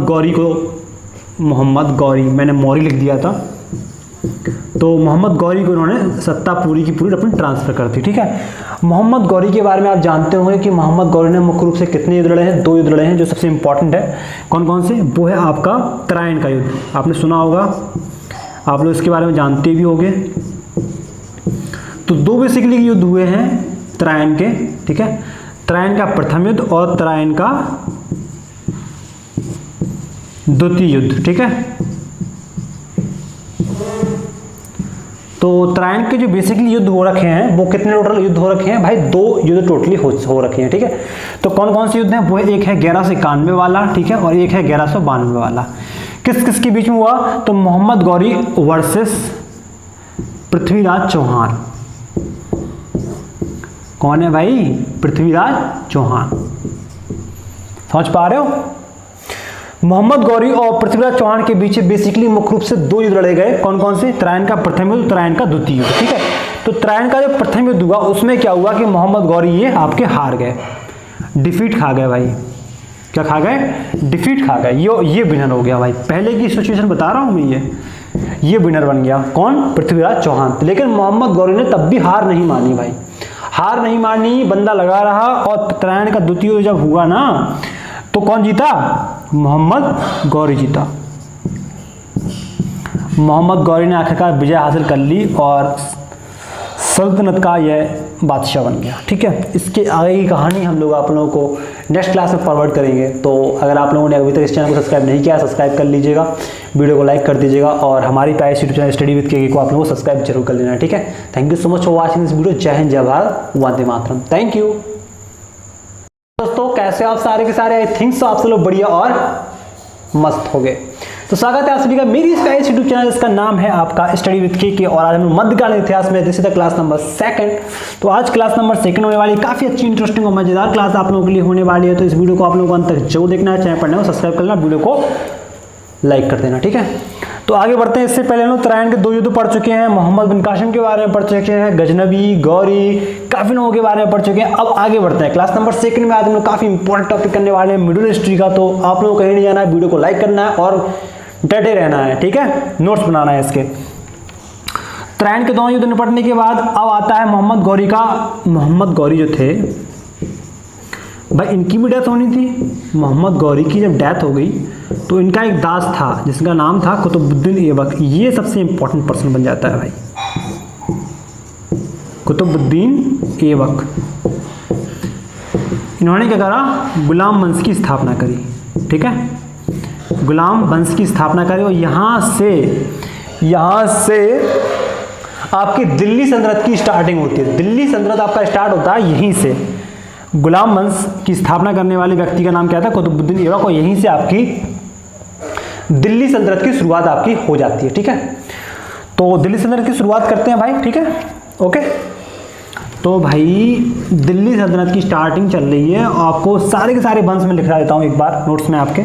गौरी, मैंने मौरी लिख दिया था, तो मोहम्मद गौरी को इन्होंने सत्ता पूरी की पूरी अपनी ट्रांसफर कर दी, ठीक है। मोहम्मद गौरी के बारे में आप जानते होंगे कि मोहम्मद गौरी ने मुख्य रूप से कितने युद्ध लड़े हैं? 2 युद्ध लड़े हैं जो सबसे इंपॉर्टेंट है। कौन कौन से? वो है आपका तराइन का युद्ध, आपने सुना होगा, आप लोग इसके बारे में जानते भी होंगे। तो 2 बेसिकली युद्ध हुए हैं तराइन के, ठीक है, तराइन का प्रथम युद्ध और तराइन का द्वितीय युद्ध, ठीक है। तो तराइन के जो बेसिकली युद्ध हो रखे हैं वो कितने टोटल युद्ध हो रखे हैं भाई? 2 युद्ध टोटली हो रखे हैं, ठीक है। तो कौन कौन से युद्ध हैं? वो एक है 1191 वाला, ठीक है, और एक है 1192 वाला। किस किस के बीच में हुआ? तो मोहम्मद गौरी वर्सेस पृथ्वीराज चौहान। कौन है भाई? पृथ्वीराज चौहान। समझ पा रहे हो? मोहम्मद गौरी और पृथ्वीराज चौहान के बीच बेसिकली मुख्य रूप से 2 युद्ध लड़े गए। कौन कौन से? तराइन का प्रथम युद्ध, तराइन का द्वितीय युद्ध, ठीक है। तो तराइन का जो प्रथम युद्ध हुआ उसमें क्या हुआ कि मोहम्मद गौरी ये आपके हार गए, डिफीट खा गए भाई। क्या खा गए? डिफीट खा गए। ये विनर हो गया भाई। पहले की सिचुएशन बता रहा हूं मैं, ये विनर बन गया। कौन? पृथ्वीराज चौहान। लेकिन मोहम्मद गौरी ने तब भी हार नहीं मानी भाई, हार नहीं मानी, बंदा लगा रहा। और तराइन का द्वितीय युद्ध जब हुआ ना तो कौन जीता? मोहम्मद गौरी जीता। मोहम्मद गौरी ने आखिरकार विजय हासिल कर ली और सल्तनत का यह बादशाह बन गया, ठीक है। इसके आगे की कहानी हम लोग आप लोगों को नेक्स्ट क्लास में फॉरवर्ड करेंगे। तो अगर आप लोगों ने अभी तक इस चैनल को सब्सक्राइब नहीं किया, सब्सक्राइब कर लीजिएगा, वीडियो को लाइक कर दीजिएगा और हमारी प्यारी YouTube channel study with KK को आप लोगों को सब्सक्राइब जरूर कर लेना, ठीक है। Thank you so much for watching this video. जय हिंद, जय भारत, वंदे मातरम। थैंक यू दोस्तों, कैसे आप सारे के सारे? आई थिंक सो आप सब लोग बढ़िया और मस्त हो गए। तो स्वागत है आप सभी का मेरी इस यूट्यूब चैनल, इसका नाम है आपका स्टडी विद केके। और आज हम मध्यकालीन इतिहास में this is the class number 2। तो आज क्लास नंबर 2 होने वाली, काफी अच्छी इंटरेस्टिंग और मजेदार क्लास आप लोगों के लिए होने वाली है। तो इस वीडियो को आप लोगों को अंत तक जरूर देखना है, चैनल पर नए हो सब्सक्राइब करना, वीडियो को लाइक कर देना, ठीक है। तो आगे बढ़ते हैं। इससे पहले हम लोग तराइन के 2 युद्ध पढ़ चुके हैं, मोहम्मद बिन कासिम के बारे में पढ़ चुके हैं, गजनवी, गौरी, काफी लोगों के बारे में पढ़ चुके हैं। अब आगे बढ़ते हैं क्लास नंबर 2 में। आज हम लोग काफी इंपॉर्टेंट टॉपिक करने वाले हैं, मिडिल हिस्ट्री का। तो आप लोगों को कहीं नहीं जाना है, वीडियो को लाइक करना है और डटे रहना है, ठीक है, नोट्स बनाना है इसके। तराइन के 2 युद्ध निपटने के बाद अब आता है मोहम्मद गौरी का। मोहम्मद गौरी जो थे भाई, इनकी भी डेथ होनी थी। मोहम्मद गौरी की जब डेथ हो गई तो इनका एक दास था जिसका नाम था कुतुबुद्दीन ऐबक। ये सबसे इंपॉर्टेंट पर्सन बन जाता है भाई, कुतुबुद्दीन ऐबक। इन्होंने क्या करा, गुलाम वंश की स्थापना करी, ठीक है, गुलाम वंश की स्थापना करी। और यहाँ से आपकी दिल्ली सल्तनत की स्टार्टिंग होती है। दिल्ली सल्तनत आपका स्टार्ट होता है यहीं से। गुलाम वंश की स्थापना करने वाले व्यक्ति का नाम क्या था, कुतुबुद्दीन ऐबक। और यहीं से आपकी दिल्ली सल्तनत की शुरुआत आपकी हो जाती है, ठीक है। तो दिल्ली सल्तनत की शुरुआत करते हैं भाई, ठीक है, ओके। तो भाई दिल्ली सल्तनत की स्टार्टिंग चल रही है। आपको सारे के सारे वंश में लिखा देता हूँ एक बार नोट्स में आपके।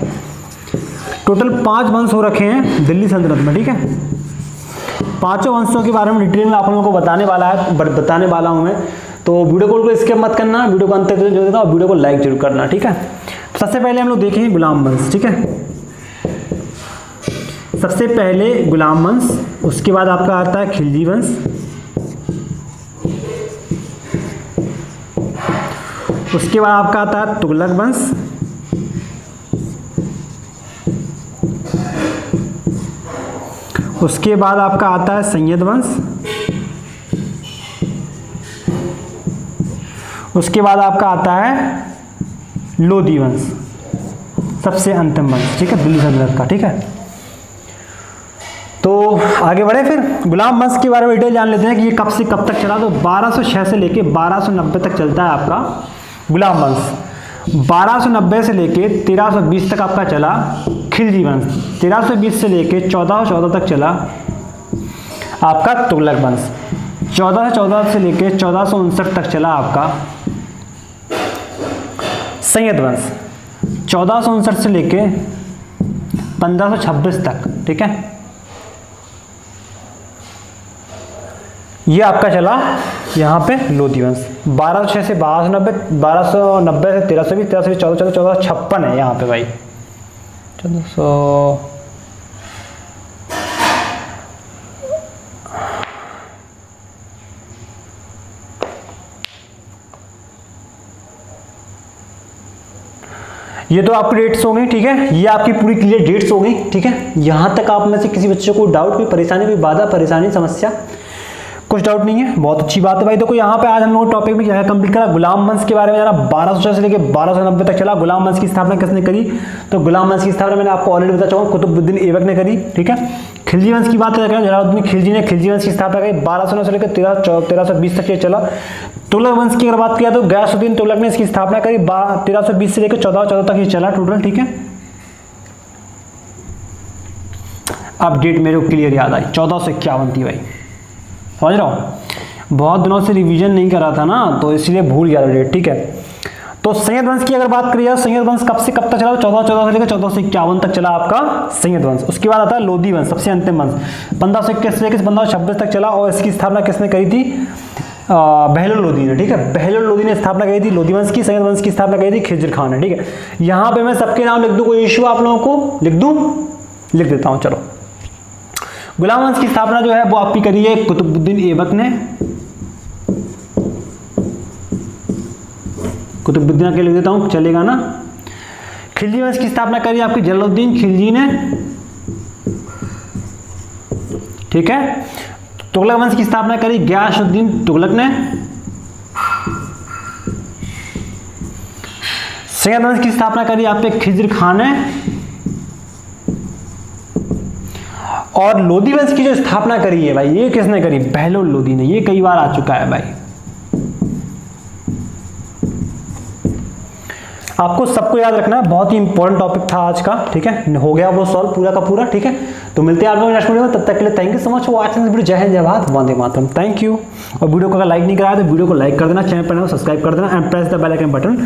टोटल 5 वंश हो रखे हैं दिल्ली सल्तनत में, ठीक है। पांचों वंशों के बारे में डिटेल में आप लोगों को बताने वाला हूँ मैं। तो वीडियो को स्किप मत करना, वीडियो को अंत तक जो देता हूँ, वीडियो को लाइक जरूर करना, ठीक है। सबसे पहले हम लोग देखेंगे गुलाम वंश, ठीक है। सबसे पहले गुलाम वंश, उसके बाद आपका आता है खिलजी वंश, उसके बाद आपका आता है तुगलक वंश, उसके बाद आपका आता है सैयद वंश, उसके बाद आपका आता है लोधी वंश, सबसे अंतिम वंश, ठीक है, दिल्ली सल्तनत का, ठीक है। तो आगे बढ़े, फिर गुलाम वंश के बारे में डिटेल जान लेते हैं कि ये कब से कब तक चला। तो 1206 से लेके 1290 तक चलता है आपका गुलाम वंश। 1290 से लेके 1320 तक आपका चला खिलजी वंश। 1320 से लेके 1414 तक चला आपका तुगलक वंश। 1414 से लेके 1459 तक चला आपका सैयद वंश। 1459 से लेके 1526 तक, ठीक है, ये आपका चला यहाँ पे लोधी वंश। 1206 से 1290, 1290 से 1320, 1320, 1456 है यहाँ पे भाई, 1400। ये तो आपकी डेट्स हो गई, ठीक है, ये आपकी पूरी क्लियर डेट्स हो गई, ठीक है। यहाँ तक आप में से किसी बच्चे को डाउट, कोई परेशानी, कोई बाधा, परेशानी, समस्या, कुछ डाउट नहीं है, बहुत अच्छी बात है भाई। देखो यहाँ पे आज हम लोग टॉपिक में क्या है कंप्लीट करा, गुलाम वंश के बारे में जाना। 1206 से लेकर 1290 तक चला। गुलाम वंश की स्थापना किसने करी, तो गुलाम वंश की स्थापना मैंने आपको ऑलरेडी बता चुका हूँ, कुतुबुद्दीन ऐबक ने करी, ठीक है। खिलजी वंश की बात करें, जलालुद्दीन खिलजी ने खिलजी वंश की स्थापना करी। 1209 से लेकर 1320 तक ये चला। तुगलक वंश की अगर बात किया तो गयासुद्दीन तुगलक ने इसकी स्थापना करी। 1320 से लेकर 1414 तक ये चला टोटल, ठीक है। अब डेट मेरे को क्लियर याद आई, 1451 थी भाई, समझ रहा हूँ। बहुत दिनों से रिवीजन नहीं करा था ना, तो इसलिए भूल गया डेट, ठीक है। तो सैयद वंश की अगर बात करिए, सैयद वंश कब से कब तक चला, 1414 से लेकर 1451 तक चला आपका सैयद वंश। उसके बाद आता है लोधी वंश, सबसे अंतिम वंश, 1521 से लेकर 1526 तक चला। और इसकी स्थापना किसने करी थी, बहलोल लोधी ने, ठीक है। बहलोल लोधी ने स्थापना करी थी लोधी वंश की। सैयद वंश की स्थापना करी थी खिज़र खान ने, ठीक है। यहाँ पे मैं सबके नाम लिख दूँ, कोई इशू आप लोगों को लिख दूँ, लिख देता हूँ, चलो। गुलाम वंश की स्थापना जो है वो आपकी करी है कुतुबुद्दीन ऐबक ने। कुतुबुद्दीन के लिख देता हूं, चलेगा ना। खिलजी वंश की स्थापना करी आपकी जलालुद्दीन खिलजी ने, ठीक है। तुगलक वंश की स्थापना करी गयासुद्दीन तुगलक ने। सैयद वंश की स्थापना करी आप पे खिज़र खान ने। और लोधी वंश की जो स्थापना करी है भाई, ये किसने करी, बहलोल लोधी ने। ये कई बार आ चुका है भाई, आपको सबको याद रखना है, बहुत ही इंपॉर्टेंट टॉपिक था आज का, ठीक है। हो गया वो सॉल्व पूरा का पूरा, ठीक है। तो मिलते हैं आप लोग नेक्स्ट वीडियो में, तब तक के लिए thank you so much for watching this video. जय हिंद, जय भारत, वंदे मातरम, थैंक यू। और वीडियो को अगर लाइक नहीं कराया तो वीडियो को लाइक कर देना, चैनल पर सब्सक्राइब कर देना and press the bell icon button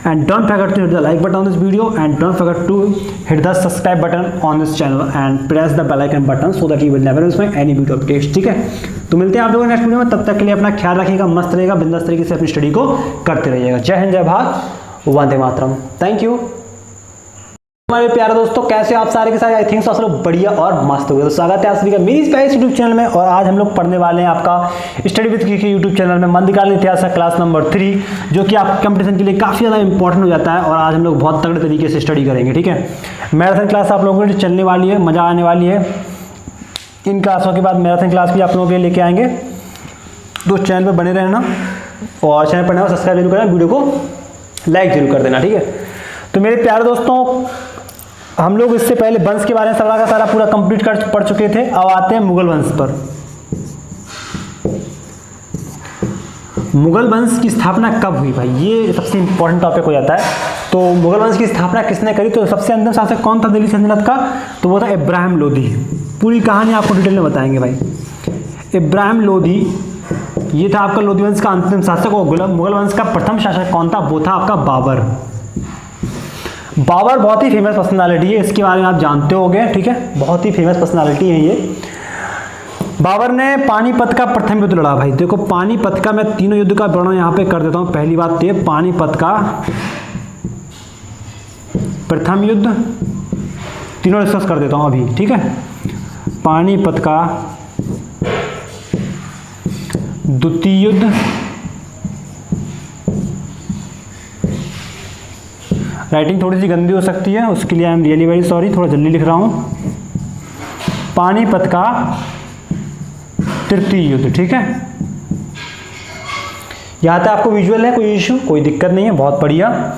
and don't forget to hit the like button on this video and don't forget to hit the subscribe button on this channel and press the bell icon button so that you will never miss my any video updates, ठीक है। तो मिलते हैं आप लोगों नेक्स्ट वीडियो में, तब तक के लिए अपना ख्याल रखिएगा, मस्त रहेगा, बिंदास तरीके से अपनी स्टडी को करते रहिएगा। जय हिंद, जय भारत, वंदे मातरम, थैंक यू। हमारे प्यारे दोस्तों, कैसे आप सारे के सारे? आई थिंक सब लोग बढ़िया और मस्त हो गए। तो स्वागत है आप सभी का मेरी स्पाइस यूट्यूब चैनल में। और आज हम लोग पढ़ने वाले हैं आपका स्टडी विद के यूट्यूब चैनल में मध्यकालीन इतिहास का क्लास नंबर 3, जो कि आपके कंपटीशन के लिए काफ़ी ज़्यादा इंपॉर्टेंट हो जाता है। और आज हम लोग बहुत तगड़े तरीके से स्टडी करेंगे, ठीक है। मैराथन क्लास आप लोगों के लिए चलने वाली है, मज़ा आने वाली है। इन क्लासों के बाद मैराथन क्लास भी आप लोगों के लिए लेके आएंगे। तो चैनल पर बने रहना और चैनल पर नया सब्सक्राइब जरूर करना, वीडियो को लाइक जरूर कर देना, ठीक है। तो मेरे प्यारे दोस्तों, हम लोग इससे पहले वंश के बारे में सारा का सारा पूरा कंप्लीट कर पढ़ चुके थे। अब आते हैं मुगल वंश पर। मुगल वंश की स्थापना कब हुई भाई, ये सबसे इंपॉर्टेंट टॉपिक हो जाता है। तो मुगल वंश की स्थापना किसने करी? तो सबसे अंतिम शासक कौन था दिल्ली सल्तनत का? तो वो था इब्राहिम लोदी। पूरी कहानी आपको डिटेल में बताएंगे भाई। इब्राहिम लोदी, ये था आपका लोदी वंश का अंतिम शासक। और मुगल वंश का प्रथम शासक कौन था? वो था आपका बाबर। बाबर बहुत ही फेमस पर्सनालिटी है, इसके बारे में आप जानते होंगे, ठीक है। बहुत ही फेमस पर्सनालिटी है ये। बाबर ने पानीपत का प्रथम युद्ध लड़ा भाई। देखो पानीपत का, मैं तीनों युद्ध का वर्णन यहाँ पे कर देता हूँ। पहली बात तो ये पानीपत का प्रथम युद्ध, तीनों डिस्कस कर देता हूँ अभी, ठीक है। पानीपत का द्वितीय युद्ध, राइटिंग थोड़ी सी गंदी हो सकती है, उसके लिए I am really very sorry, थोड़ा जल्दी लिख रहा हूँ। पानीपत का तृतीय युद्ध, ठीक है। यहाँ तक आपको विजुअल है, कोई इशू, कोई दिक्कत नहीं है, बहुत बढ़िया।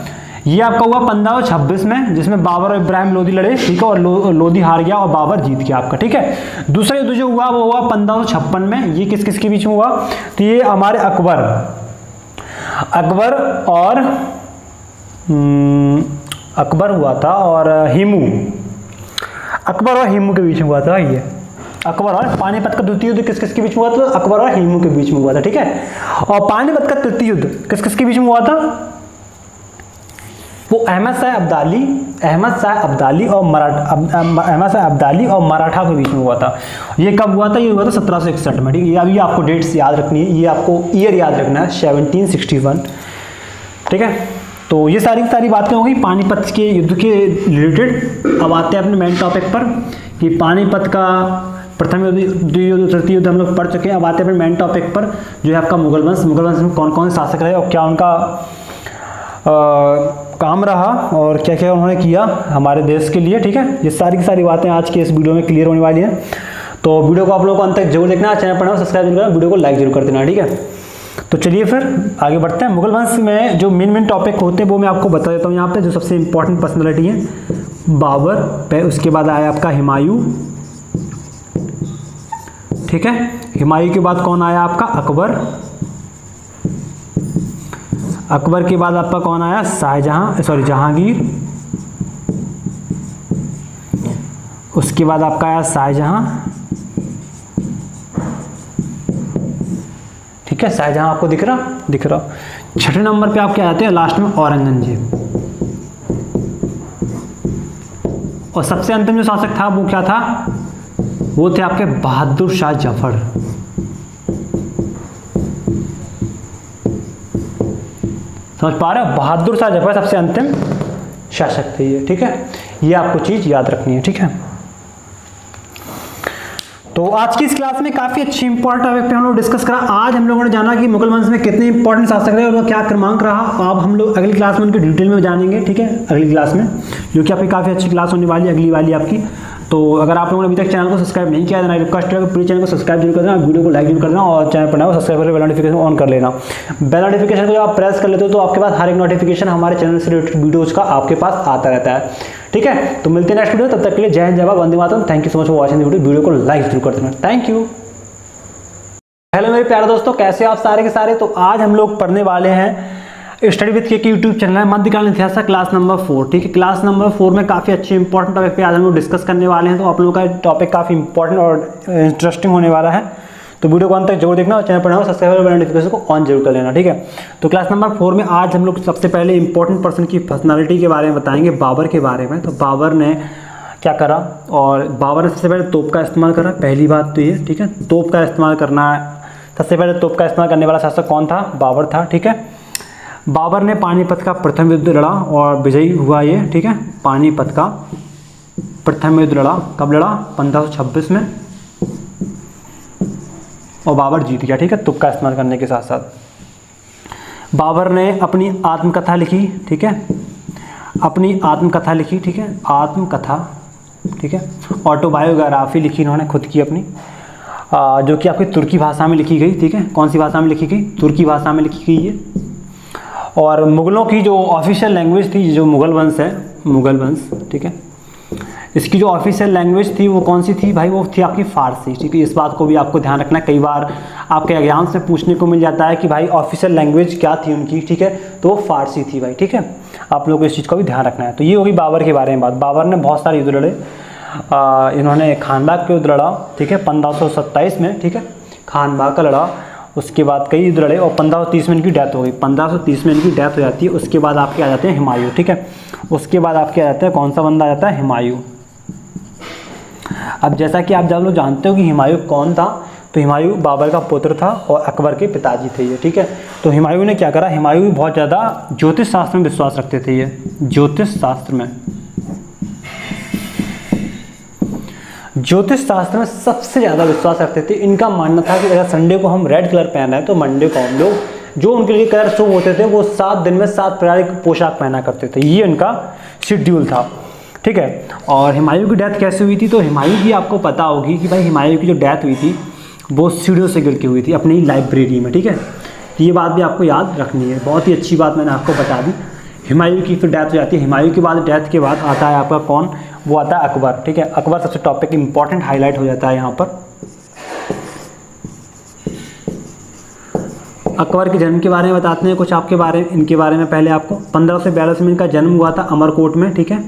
ये आपका हुआ 1526 में, जिसमें बाबर और इब्राहिम लोदी लड़े, ठीक है। और लोदी हार गया और बाबर जीत गया आपका, ठीक है। दूसरा युद्ध जो हुआ वो हुआ 1556 में। ये किस किस के बीच में हुआ? तो ये हमारे अकबर हुआ था और हिमू, अकबर और हिमू के बीच में हुआ था। ये अकबर और पानीपत का द्वितीय युद्ध किस किस के बीच में हुआ था? अकबर और हिमू के बीच में हुआ था, ठीक है। और पानीपत का तृतीय युद्ध किस किस के बीच में हुआ था? वो अहमद शाह अब्दाली और मराठा के बीच में हुआ था। ये कब हुआ था? ये हुआ था 1761 में, ठीक है। अभी आपको डेट्स याद रखनी है, ये आपको ईयर याद रखना है, 1761, ठीक है। तो ये सारी बातें हो गई पानीपत के युद्ध के रिलेटेड। अब आते हैं अपने मेन टॉपिक पर कि पानीपत का प्रथम युद्ध, द्वितीय युद्ध, तृतीय युद्ध हम लोग पढ़ चुके हैं। अब आते हैं अपने मेन टॉपिक पर, जो है आपका मुगल वंश। मुगल वंश में कौन कौन से शासक रहे और क्या उनका काम रहा और क्या क्या उन्होंने किया हमारे देश के लिए, ठीक है। ये सारी की सारी बातें आज के इस वीडियो में क्लियर होने वाली हैं। तो वीडियो को आप लोगों को अंत तक जरूर देखना, चैनल पर सब्सक्राइब जरूर करना, वीडियो को लाइक जरूर कर देना, ठीक है। तो चलिए फिर आगे बढ़ते हैं। मुगल वंश में जो मेन टॉपिक होते हैं वो मैं आपको बता देता हूँ यहाँ पे। जो सबसे इंपॉर्टेंट पर्सनालिटी है बाबर, उसके बाद आया आपका हुमायूं, ठीक है। हुमायूं के बाद कौन आया आपका? अकबर। अकबर के बाद आपका कौन आया? जहांगीर। उसके बाद आपका आया शाहजहां, ठीक है। शाहजहां आपको दिख रहा। छठे नंबर पे आप क्या आते हैं लास्ट में? औरंगजेब। और सबसे अंतिम जो शासक था वो क्या था? वो थे आपके बहादुर शाह जफर। समझ पा रहे हो? बहादुर शाह जफर सबसे अंतिम शासक थे ये, ठीक है। ये आपको चीज याद रखनी है, ठीक है। तो आज की इस क्लास में काफी अच्छी इंपॉर्टेंट टॉपिक पे हम लोग डिस्कस करा। आज हम लोगों ने जाना कि मुगल वंश में कितने इंपॉर्टेंट शासक रहे और उनका क्या क्रमांक रहा। अब हम लोग अगली क्लास में उनकी डिटेल में जानेंगे, ठीक है। अगली क्लास में, जो कि आपकी काफी अच्छी क्लास होने वाली है अगली वाली आपकी। तो अगर आप लोगों ने अभी तक चैनल को सब्सक्राइब नहीं किया है, रिक्वेस्ट है पूरे चैनल को सब्सक्राइब जरूर कर देना, वीडियो को लाइक जरूर कर देना और चैनल पर नया सब्सक्राइब करके बेल नोटिफिकेशन ऑन कर लेना। बेल नोटिफिकेशन को जब आप प्रेस कर लेते हो तो आपके पास हर एक नोटिफिकेशन हमारे चैनल से रिलेटेड वीडियोज का आपके पास आता रहता है, ठीक है। तो मिलते हैं नेक्स्ट वीडियो, तब तक के लिए जय हिंद, जय Bharat, Vande Mataram. Thank you so much for watching the video को लाइक जरूर कर देना, थैंक यू। हेलो मेरे प्यारे दोस्तों, कैसे आप सारे के सारे? तो आज हम लोग पढ़ने वाले हैं स्टडी विद के यूट्यूब चैनल है मध्यकालीन इतिहास का क्लास नंबर 4, ठीक है। क्लास नंबर 4 में काफ़ी अच्छे इंपॉर्टेंट टॉपिक पे आज हम लोग डिस्कस करने वाले हैं। तो आप लोगों का टॉपिक काफ़ी इंपॉर्टेंट और इंटरेस्टिंग होने वाला है। तो वीडियो को अंत तक जरूर देखना और चैनल पर सब्सक्राइब और नोटिफिकेशन को ऑन जरूर कर लेना, ठीक है। तो क्लास नंबर 4 में आज हम लोग सबसे पहले इंपॉर्टेंट पर्सन की पर्सनालिटी के बारे में बताएंगे, बाबर के बारे में। तो बाबर ने क्या करा, और बाबर ने सबसे पहले तोप का इस्तेमाल करा। पहली बात तो ये, ठीक है, तोप का इस्तेमाल करना। सबसे पहले तोप का इस्तेमाल करने वाला शासक कौन था? बाबर था, ठीक है। बाबर ने पानीपत का प्रथम युद्ध लड़ा और विजयी हुआ ये, ठीक है। पानीपत का प्रथम युद्ध लड़ा, कब लड़ा? 1526 में, और बाबर जीत गया, ठीक है, तुक्का इस्तेमाल करने के साथ साथ। बाबर ने अपनी आत्मकथा लिखी, ठीक है, अपनी आत्मकथा लिखी, ठीक है, आत्मकथा, ठीक है, ऑटोबायोग्राफी लिखी इन्होंने खुद की अपनी, जो कि आपकी तुर्की भाषा में लिखी गई, ठीक है। कौन सी भाषा में लिखी गई? तुर्की भाषा में लिखी गई है। और मुग़लों की जो ऑफिशियल लैंग्वेज थी, जो मुग़ल वंश है, मुग़ल वंश, ठीक है, इसकी जो ऑफिशियल लैंग्वेज थी वो कौन सी थी भाई? वो थी आपकी फ़ारसी, ठीक है। इस बात को भी आपको ध्यान रखना है, कई बार आपके एग्जाम्स में पूछने को मिल जाता है कि भाई ऑफिशियल लैंग्वेज क्या थी उनकी, ठीक है, तो वो फ़ारसी थी भाई, ठीक है। आप लोगों को इस चीज़ को भी ध्यान रखना है। तो ये होगी बाबर के बारे में बात। बाबर ने बहुत सारे युद्ध लड़े, इन्होंने खानबाग का युद्ध लड़ा, ठीक है, 1527 में, ठीक है, खानबाग का लड़ा। उसके बाद कई युद्ध लड़े और 1530 में इनकी डेथ हो गई। 1530 में इनकी डेथ हो जाती है। उसके बाद आपके आ जाते हैं हुमायूं, ठीक है। उसके बाद आपके आ जाते हैं, कौन सा बंदा आ जाता है? हुमायूं। अब जैसा कि आप लोग जानते हो कि हुमायूं कौन था, तो हुमायूं बाबर का पुत्र था और अकबर के पिताजी थे ये, ठीक है। तो हुमायूं ने क्या करा? हुमायूं भी बहुत ज़्यादा ज्योतिष शास्त्र में विश्वास रखते थे ये, ज्योतिष शास्त्र में, ज्योतिष शास्त्र में सबसे ज़्यादा विश्वास रखते थे। इनका मानना था कि अगर संडे को हम रेड कलर पहन रहे हैं तो मंडे को हम लोग, जो उनके लिए कलर शुभ होते थे, वो 7 दिन में 7 प्रकार की पोशाक पहना करते थे। ये उनका शेड्यूल था, ठीक है। और हुमायूं की डेथ कैसे हुई थी? तो हुमायूं की आपको पता होगी कि भाई हुमायूं की जो डेथ हुई थी वो सीढ़ियों से गिर के हुई थी अपनी लाइब्रेरी में, ठीक है। ये बात भी आपको याद रखनी है, बहुत ही अच्छी बात मैंने आपको बता दी। हुमायूं की फिर डेथ हो जाती है। हुमायूं के बाद, डेथ के बाद आता है आपका कौन? वो आता है अकबर, ठीक है। अकबर सबसे टॉपिक इंपॉर्टेंट हाईलाइट हो जाता है यहाँ पर। अकबर के जन्म के बारे में बताते हैं कुछ आपके बारे में, इनके बारे में। पहले आपको 1542 में इनका जन्म हुआ था अमरकोट में, ठीक है,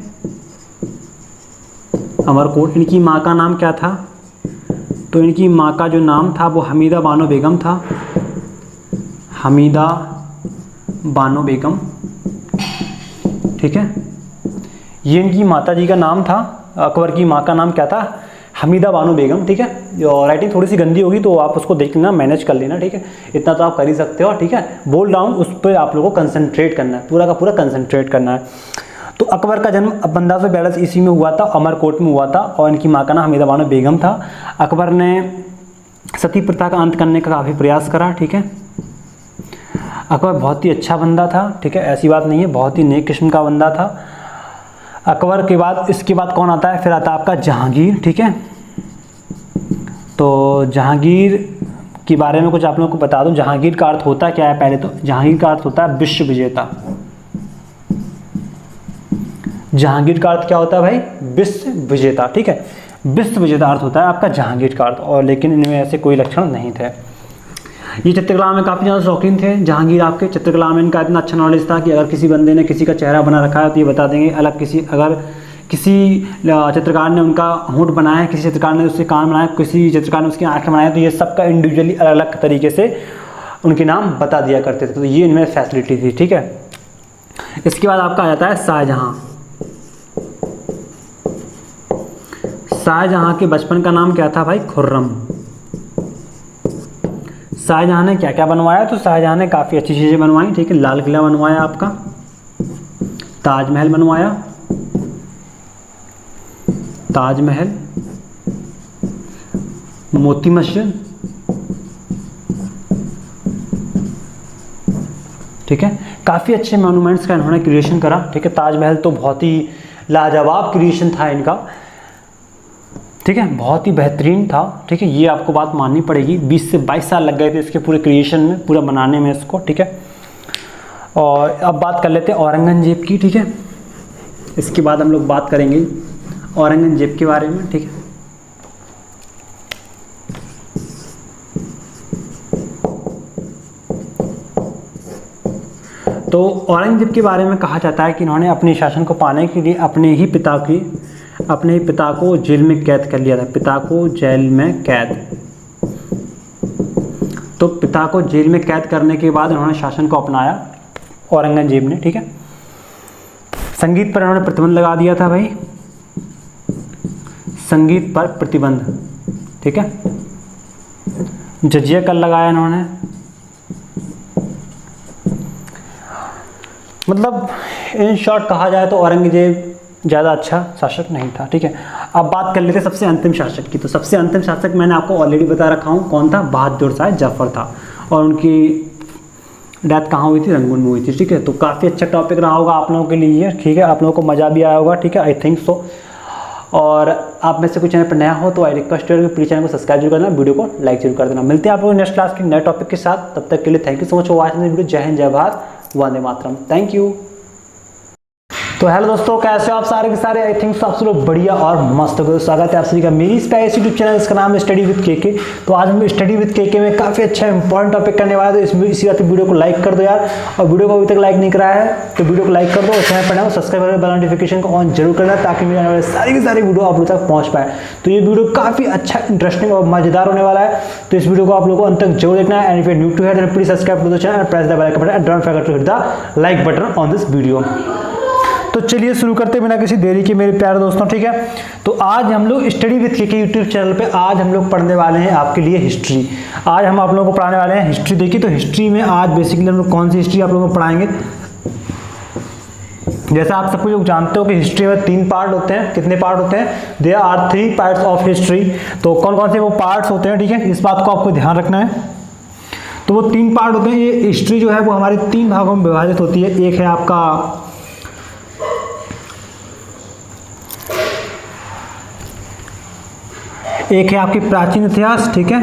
अमरकोट। इनकी माँ का नाम क्या था? तो इनकी माँ का जो नाम था वो हमीदा बानो बेगम था, हमीदा बानो बेगम, ठीक है। ये इनकी माता जी का नाम था। अकबर की माँ का नाम क्या था? हमीदा बानो बेगम, ठीक है। और राइटिंग थोड़ी सी गंदी होगी तो आप उसको देख लेना, मैनेज कर लेना, ठीक है। इतना तो आप कर ही सकते हो, ठीक है। बोल रहा हूँ, उस पर आप लोगों को कंसंट्रेट करना है, पूरा का पूरा कंसंट्रेट करना है। तो अकबर का जन्म 1542 ईस्वी में हुआ था, अमरकोट में हुआ था, और इनकी माँ का नाम हमीदा बानो बेगम था। अकबर ने सती प्रथा का अंत करने का काफ़ी प्रयास करा, ठीक है। अकबर बहुत ही अच्छा बंदा था, ठीक है, ऐसी बात नहीं है, बहुत ही नेक किस्म का बंदा था। अकबर के बाद, इसके बाद कौन आता है? फिर आता है आपका जहांगीर, ठीक है। तो जहांगीर के बारे में कुछ आप लोगों को बता दूं। जहांगीर का अर्थ होता क्या है? पहले तो जहांगीर का अर्थ होता है विश्व विजेता। जहांगीर का अर्थ क्या होता है भाई? विश्व विजेता, ठीक है। विश्व विजेता अर्थ होता है आपका जहांगीर का अर्थ, और लेकिन इनमें ऐसे कोई लक्षण नहीं थे। ये चित्रकला में काफ़ी ज़्यादा शौकीन थे जहांगीर आपके। चित्रकला में इनका इतना अच्छा नॉलेज था कि अगर किसी बंदे ने किसी का चेहरा बना रखा है तो ये बता देंगे। अगर किसी चित्रकार ने उनका होंठ बनाया है, किसी चित्रकार ने उसके कान बनाया, किसी चित्रकार ने उसकी आँखें बनाया, तो ये सबका इंडिविजुअली अलग अलग तरीके से उनके नाम बता दिया करते थे। तो ये इनमें फैसिलिटी थी, ठीक है। इसके बाद आपका आ जाता है शाहजहाँ। शाहजहाँ के बचपन का नाम क्या था भाई? खुर्रम। शाहजहाँ ने क्या क्या बनवाया? तो शाहजहाँ ने काफ़ी अच्छी चीज़ें बनवाई, ठीक है। लाल किला बनवाया आपका, ताजमहल बनवाया, ताजमहल, मोती मस्जिद, ठीक है। काफ़ी अच्छे मॉन्यूमेंट्स का इन्होंने क्रिएशन करा, ठीक है। ताजमहल तो बहुत ही लाजवाब क्रिएशन था इनका, ठीक है, बहुत ही बेहतरीन था, ठीक है। ये आपको बात माननी पड़ेगी। 20 से 22 साल लग गए थे इसके पूरे क्रिएशन में, पूरा बनाने में इसको, ठीक है। और अब बात कर लेते हैं औरंगजेब की, ठीक है। इसके बाद हम लोग बात करेंगे औरंगजेब के बारे में, ठीक है। तो औरंगजेब के बारे में कहा जाता है कि इन्होंने अपने शासन को पाने के लिए अपने ही पिता को जेल में कैद कर लिया था। पिता को जेल में कैद, तो पिता को जेल में कैद करने के बाद उन्होंने शासन को अपनाया औरंगजेब ने, ठीक है। संगीत पर इन्होंने प्रतिबंध लगा दिया था भाई, संगीत पर प्रतिबंध, ठीक है। जजिया कर लगाया इन्होंने। मतलब इन शॉर्ट कहा जाए तो औरंगजेब ज़्यादा अच्छा शासक नहीं था। ठीक है, अब बात कर लेते हैं सबसे अंतिम शासक की। तो सबसे अंतिम शासक मैंने आपको ऑलरेडी बता रखा हूँ कौन था, बहादुर शाह जफर था। और उनकी डेथ कहाँ हुई थी, रंगून में हुई थी। ठीक है, तो काफ़ी अच्छा टॉपिक रहा होगा आप लोगों के लिए। ठीक है, आप लोगों को मज़ा भी आया होगा। ठीक है, आई थिंक सो। और आप में से कुछ चैनल पर नया हो तो आई रिक्वेस्ट है कि प्लीज़ चैनल को सब्सक्राइब जरूर करना, वीडियो को लाइक जरूर कर देना। मिलते हैं आप लोग नेक्स्ट क्लास के नए टॉपिक के साथ। तब तक के लिए thank you so much for watching this video. जय हिंद, जय भारत, वंदे मातरम। Thank you. तो हेलो दोस्तों, कैसे हो आप सारे के सारे? आई थिंक आप सब लोग बढ़िया और मस्त हो। स्वागत है आप सभी का मेरी स्पाइस यूट्यूब चैनल, इसका नाम है स्टडी विद केके। तो आज हम स्टडी विद केके में काफ़ी अच्छा इंपॉर्टेंट टॉपिक करने वाले। तो इसी बात वीडियो को लाइक कर दो यार, और वीडियो को अभी तक लाइक नहीं कराया है तो वीडियो को लाइक कर दो, और चैनल पर ना सब्सक्राइब कर, बेल नोटिफिकेशन को ऑन जरूर करना, ताकि मेरे आने वाले सारी की सारी वीडियो आप लोग तक पहुँच पाए। तो ये वीडियो काफ़ी अच्छा, इंटरेस्टिंग और मजेदार होने वाला है। तो इस वीडियो को आप लोगों को अंत तक जरूर देखना है। And if you are new to here then please subscribe to the channel and press the bell icon button and don't forget to hit the like button on this video. तो चलिए शुरू करते बिना किसी देरी के मेरे प्यारे दोस्तों। ठीक है, तो आज हम लोग study with KK YouTube channel पे आज हम लोग पढ़ने वाले हैं आपके लिए हिस्ट्री। आज हम आप लोगों को पढ़ाने वाले हैं हिस्ट्री। देखिए, तो हिस्ट्री में आज बेसिकली हम लोग कौन सी हिस्ट्री आप लोगों को पढ़ाएंगे। जैसा आप सब लोग जानते हो कि हिस्ट्री में 3 पार्ट होते हैं। कितने पार्ट होते हैं? There are 3 parts of history. तो कौन कौन से वो पार्ट्स होते हैं? ठीक है, इस बात को आपको ध्यान रखना है। तो वो 3 पार्ट होते हैं। ये हिस्ट्री जो है वो हमारे 3 भागों में विभाजित होती है। एक है आपका आपकी प्राचीन इतिहास। ठीक है,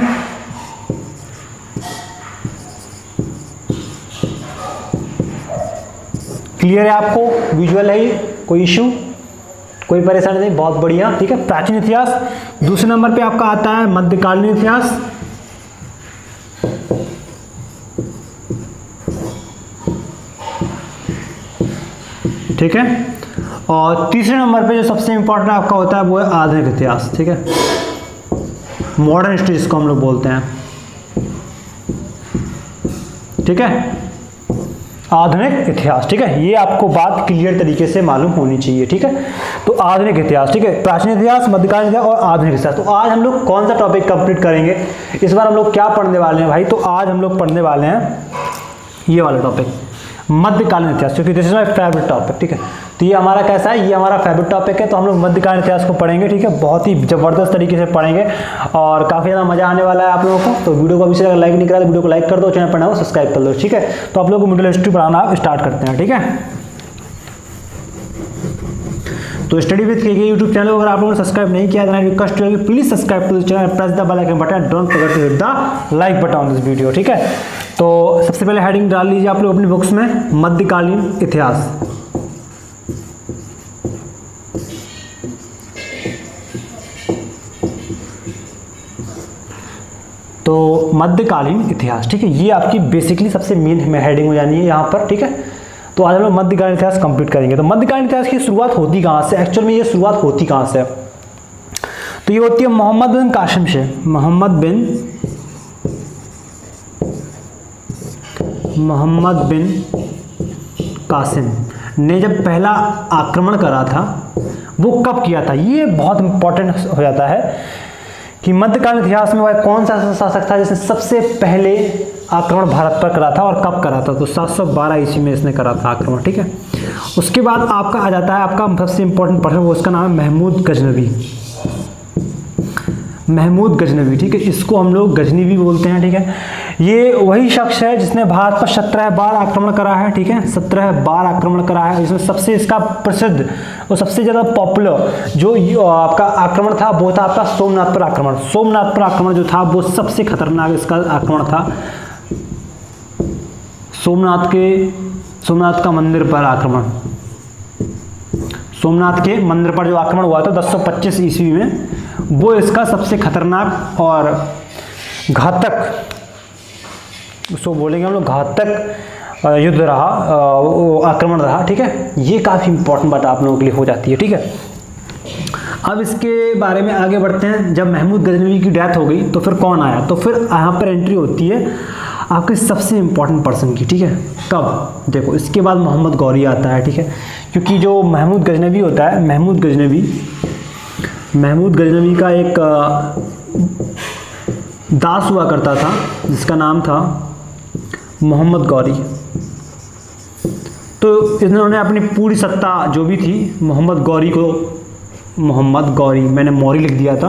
क्लियर है आपको? विजुअल है ये, कोई इशू, कोई परेशानी नहीं, बहुत बढ़िया। ठीक है, प्राचीन इतिहास। दूसरे नंबर पे आपका आता है मध्यकालीन इतिहास। ठीक है, और तीसरे नंबर पे जो सबसे इंपॉर्टेंट आपका होता है वो है आधुनिक इतिहास। ठीक है, मॉडर्न हिस्ट्री जिसको हम लोग बोलते हैं। ठीक है, आधुनिक इतिहास। ठीक है, ये आपको बात क्लियर तरीके से मालूम होनी चाहिए। ठीक है, तो आधुनिक इतिहास, ठीक है, प्राचीन इतिहास, मध्यकालीन इतिहास और आधुनिक इतिहास। तो आज हम लोग कौन सा टॉपिक कंप्लीट करेंगे? इस बार हम लोग क्या पढ़ने वाले हैं भाई? तो आज हम लोग पढ़ने वाले हैं ये वाला टॉपिक, मध्यकालीन इतिहास, क्योंकि this is my favourite topic. ठीक है, तो ये हमारा कैसा है? ये हमारा फेवरेट टॉपिक है। तो हम लोग मध्यकालीन इतिहास को पढ़ेंगे। ठीक है, बहुत ही ज़बरदस्त तरीके से पढ़ेंगे और काफ़ी ज़्यादा मजा आने वाला है आप लोगों को। तो वीडियो को अभी से अगर लाइक नहीं करा तो वीडियो को लाइक कर दो, चैनल पर ना हो सब्सक्राइब कर दो। ठीक है, तो आप लोग को मिडिल हिस्ट्री पढ़ाना स्टार्ट करते हैं। ठीक है, तो study with KK YouTube channel अगर आप लोगों ने सब्सक्राइब नहीं किया है रिक्वेस्ट है कि please subscribe to the channel, press the bell icon button, don't forget to hit the like button on this video. ठीक है, तो सबसे पहले हेडिंग डाल लीजिए आप लोग अपनी बुक्स में, मध्यकालीन इतिहास। तो मध्यकालीन इतिहास। ठीक है, ये आपकी बेसिकली सबसे मेन हेडिंग हो जानी है यहाँ पर। ठीक है, तो आज हम लोग मध्यकालीन इतिहास कंप्लीट करेंगे। तो मध्यकालीन इतिहास की शुरुआत होती कहाँ से? एक्चुअल में ये शुरुआत होती कहाँ से? तो ये होती है मोहम्मद बिन कासिम से। मोहम्मद बिन कासिम ने जब पहला आक्रमण करा था, वो कब किया था? ये बहुत इंपॉर्टेंट हो जाता है कि मध्यकालीन इतिहास में वह कौन सा शासक था जिसने सबसे पहले आक्रमण भारत पर करा था और कब करा था? तो 712 ईस्वी में इसने करा था आक्रमण। ठीक है, उसके बाद आपका आ जाता है आपका सबसे इंपॉर्टेंट पर्सन, वो उसका नाम है महमूद गजनवी। महमूद गजनवी, ठीक है, इसको हम लोग गजनी भी बोलते हैं। ठीक है, ये वही शख्स है जिसने भारत पर 17 बार आक्रमण करा है। ठीक है, 17 बार आक्रमण करा है। इसमें सबसे इसका प्रसिद्ध और सबसे ज़्यादा पॉपुलर जो आपका आक्रमण था वो था आपका सोमनाथ पर आक्रमण। सोमनाथ पर आक्रमण जो था वो सबसे खतरनाक इसका आक्रमण था। सोमनाथ का मंदिर पर आक्रमण, सोमनाथ के मंदिर पर जो आक्रमण हुआ था 1025 ईस्वी में, वो इसका सबसे खतरनाक और घातक, उसको बोलेंगे हम लोग घातक युद्ध रहा, आक्रमण रहा। ठीक है, ये काफ़ी इंपॉर्टेंट बात आप लोगों के लिए हो जाती है। ठीक है, अब इसके बारे में आगे बढ़ते हैं। जब महमूद गजनवी की डेथ हो गई तो फिर कौन आया? तो फिर यहाँ पर एंट्री होती है आपके सबसे इंपॉर्टेंट पर्सन की। ठीक है, कब? देखो, इसके बाद मोहम्मद गौरी आता है। ठीक है, क्योंकि जो महमूद गजनवी होता है, महमूद गजनवी का एक दास हुआ करता था जिसका नाम था मोहम्मद गौरी। तो इन्होंने अपनी पूरी सत्ता जो भी थी मोहम्मद गौरी, मैंने मौरी लिख दिया था,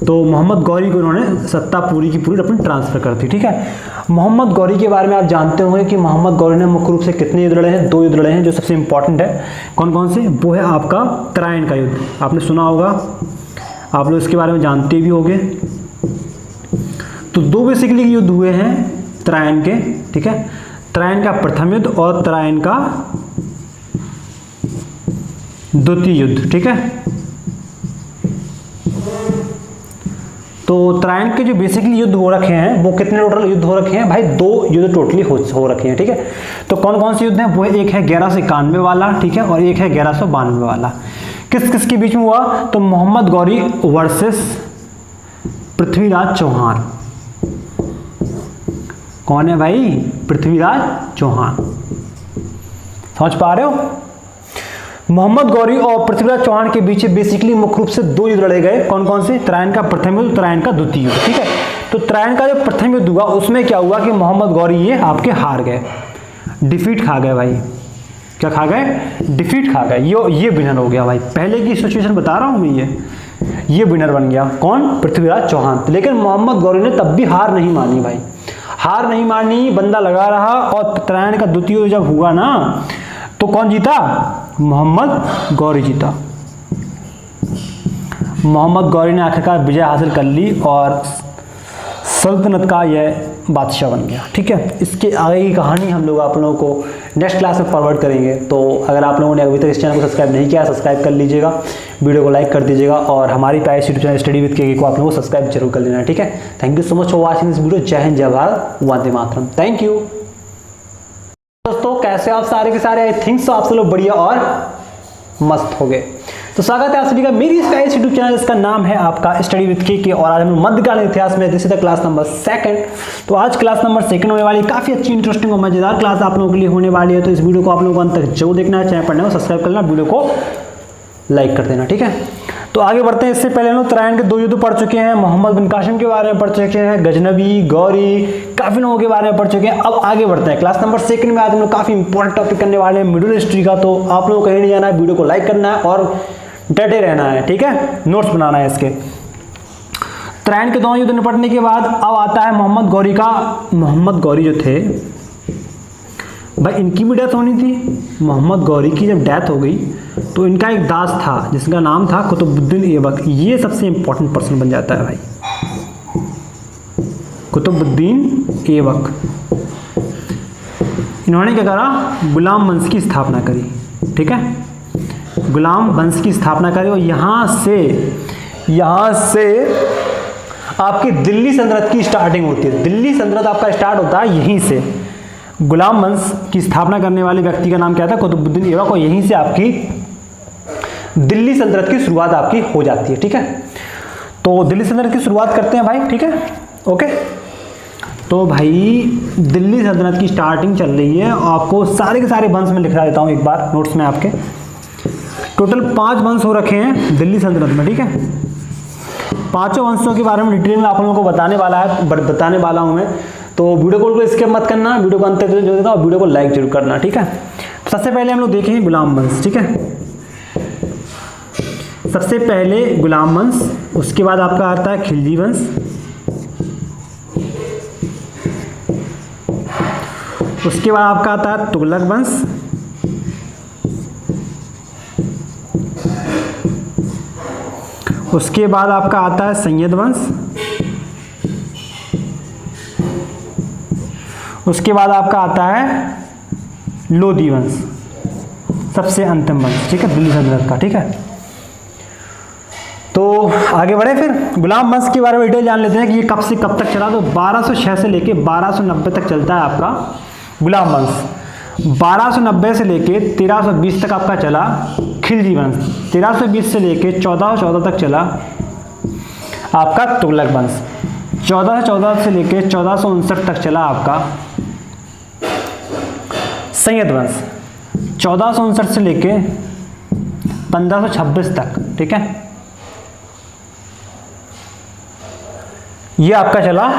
तो मोहम्मद गौरी को इन्होंने सत्ता पूरी की पूरी अपनी ट्रांसफ़र कर दी। ठीक है, मोहम्मद गौरी के बारे में आप जानते होंगे कि मोहम्मद गौरी ने मुख्य रूप से कितने युद्ध लड़े हैं? 2 युद्ध लड़े हैं जो सबसे इंपॉर्टेंट है। कौन कौन से? वो है आपका त्रायन का युद्ध, आपने सुना होगा, आप लोग इसके बारे में जानते भी होंगे। तो 2 बेसिकली युद्ध हुए हैं त्रायन के। ठीक है, त्रायन का प्रथम युद्ध और त्रायन का द्वितीय युद्ध। ठीक है, तो त्रायन के जो बेसिकली युद्ध हो रखे हैं वो कितने टोटल युद्ध हो रखे हैं भाई? 2 युद्ध टोटली हो रखे हैं। ठीक है, तो कौन कौन से युद्ध हैं? वो एक है 1191 वाला, ठीक है, और एक है 1192 वाला। किस किस के बीच में हुआ? तो मोहम्मद गौरी वर्सेस पृथ्वीराज चौहान। कौन है भाई? पृथ्वीराज चौहान। समझ पा रहे हो? मोहम्मद गौरी और पृथ्वीराज चौहान के बीच बेसिकली मुख्य रूप से 2 युद्ध लड़े गए। कौन कौन से? त्रायन का प्रथम युद्ध, त्रायन का द्वितीय युद्ध। ठीक है, तो त्रायन का जो प्रथम युद्ध हुआ उसमें क्या हुआ कि मोहम्मद गौरी ये आपके हार गए, डिफीट खा गए भाई। क्या खा गए? डिफीट खा गए। ये विनर हो गया भाई। पहले की सिचुएशन बता रहा हूं मैं, ये विनर बन गया। कौन? पृथ्वीराज चौहान। लेकिन मोहम्मद गौरी ने तब भी हार नहीं मानी भाई, हार नहीं मानी, बंदा लगा रहा। और त्रायन का द्वितीय युद्ध जब हुआ ना तो कौन जीता? मोहम्मद गौरी जीता। मोहम्मद गौरी ने आखिरकार विजय हासिल कर ली और सल्तनत का यह बादशाह बन गया। ठीक है, इसके आगे की कहानी हम लोग आप लोगों को नेक्स्ट क्लास में फॉरवर्ड करेंगे। तो अगर आप लोगों ने अभी तक इस चैनल को सब्सक्राइब नहीं किया, सब्सक्राइब कर लीजिएगा, वीडियो को लाइक कर दीजिएगा और हमारी प्यारी YouTube channel study with KK को आप लोगों को सब्सक्राइब जरूर कर लेना है। ठीक है, thank you so much for watching this video. जय हिंद, जय भारत, वंदे मातरम। थैंक यू दोस्तों, कैसे आप सारे के सारे? आई थिंक सो आप सब लोग बढ़िया और मस्त हो गए। तो स्वागत है आप सभी का मेरी इस यूट्यूब चैनल, जिसका नाम है आपका स्टडी विद केके। और आज हम मध्यकालीन इतिहास में this is the class number 2। तो आज क्लास नंबर 2 होने वाली, काफी अच्छी इंटरेस्टिंग और मजेदार क्लास आप लोगों के लिए होने वाली है। तो इस वीडियो को आप लोगों को अंत तक जरूर देखना है, चैनल पर नए हो सब्सक्राइब करना, वीडियो को लाइक कर देना। ठीक है, तो आगे बढ़ते हैं। इससे पहले हम लोग त्रायन के 2 युद्ध पढ़ चुके हैं, मोहम्मद बिन कासिम के बारे में पढ़ चुके हैं, गजनबी, गौरी, काफी लोगों के बारे में पढ़ चुके हैं। अब आगे बढ़ते हैं क्लास नंबर 2 में। आज हम लोग काफी इंपॉर्टेंट टॉपिक करने वाले हैं, मिडिल हिस्ट्री का। तो आप लोगों को कहीं नहीं जाना है, वीडियो को लाइक करना है और डटे रहना है। ठीक है, नोट्स बनाना है इसके। त्रायन के 2 युद्ध निपटने के बाद अब आता है मोहम्मद गौरी का। मोहम्मद गौरी जो थे भाई, इनकी भी डेथ होनी थी। मोहम्मद गौरी की जब डेथ हो गई तो इनका एक दास था जिसका नाम था कुतुबुद्दीन ऐबक। ये सबसे इंपॉर्टेंट पर्सन बन जाता है भाई, कुतुबुद्दीन ऐबक। इन्होंने क्या करा? गुलाम वंश की स्थापना करी। ठीक है, गुलाम वंश की स्थापना करी और यहाँ से आपकी दिल्ली सल्तनत की स्टार्टिंग होती है। दिल्ली सल्तनत आपका स्टार्ट होता है यहीं से। गुलाम वंश की स्थापना करने वाले व्यक्ति का नाम क्या था? कुतुबुद्दीन ऐबक। और यहीं से आपकी दिल्ली सल्तनत की शुरुआत आपकी हो जाती है। ठीक है, तो दिल्ली सल्तनत की शुरुआत करते हैं भाई। ठीक है, ओके। तो भाई दिल्ली सल्तनत की स्टार्टिंग चल रही है। आपको सारे के सारे वंश में लिखा देता हूँ एक बार नोट्स में आपके। टोटल 5 वंश हो रखे हैं दिल्ली सल्तनत में। ठीक है, 5 वंशों के बारे में डिटेल में आप लोगों को बताने वाला हूँ मैं। तो वीडियो को स्किप मत करना, वीडियो को अंत तक जो देता हूँ, वीडियो को लाइक जरूर करना। ठीक है, तो सबसे पहले हम लोग देखेंगे गुलाम वंश। ठीक है, सबसे पहले गुलाम वंश, उसके बाद आपका आता है खिलजी वंश, उसके बाद आपका आता है तुगलक वंश, उसके बाद आपका आता है सैयद वंश, उसके बाद आपका आता है लोधी वंश, सबसे अंतिम वंश। ठीक है, दिल्ली सल्तनत का। ठीक है, तो आगे बढ़े फिर गुलाम वंश के बारे में डिटेल जान लेते हैं कि ये कब से कब तक चला। तो 1206 से लेके 1290 तक चलता है आपका गुलाम वंश। 1290 से लेके 1320 तक आपका चला खिलजी वंश। 1320 से लेके 1414 तक चला आपका तुगलक वंश। 1414 से लेके 1459 तक चला आपका सैयद वंश। 1459 से लेके 1526 तक। ठीक है, ये आपका चला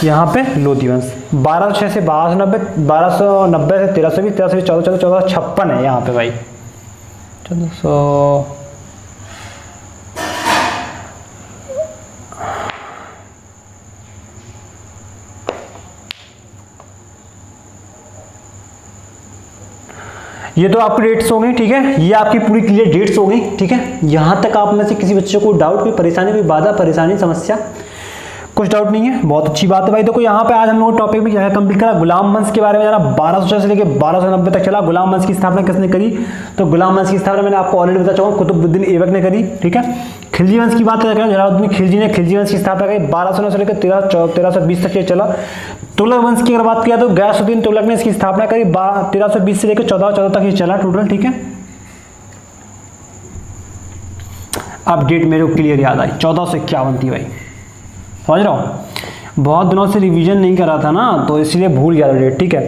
यहाँ पे लोधी वंश 1206 से 1290, 1290 से 1320, 1320, 1456 है यहाँ पे भाई 1400। ये तो आपकी डेट्स हो गई, ठीक है, ये आपकी पूरी क्लियर डेट्स हो गई, ठीक है। यहाँ तक आप में से किसी बच्चे को डाउट, कोई परेशानी, कोई बाधा, परेशानी, समस्या, कुछ डाउट नहीं है, बहुत अच्छी बात है भाई। देखो यहाँ पे आज हम लोग टॉपिक में क्या कंप्लीट करा, गुलाम वंश के बारे में जाना। 1200 से लेकर 1290 तक चला। गुलाम वंश की स्थापना किसने करी? तो गुलाम वंश की स्थापना मैंने आपको ऑलरेडी बता चुका हूँ, कुतुबुद्दीन ऐबक ने करी, ठीक है। खिलजी वंश की बात करें, जलालुद्दीन खिलजी ने खिलजी वंश की स्थापना करी। 1209 से लेकर 1320 तक ये चला। तुगलक वंश की अगर बात किया तो गयासुद्दीन तुगलक ने इसकी स्थापना करी। 1320 से लेकर 1414 तक ये चला टोटल, ठीक है। अब डेट मेरे को क्लियर याद आई, 1451 थी भाई, समझ रहा हूँ। बहुत दिनों से रिवीजन नहीं करा था ना, तो इसलिए भूल गया डेट, ठीक है।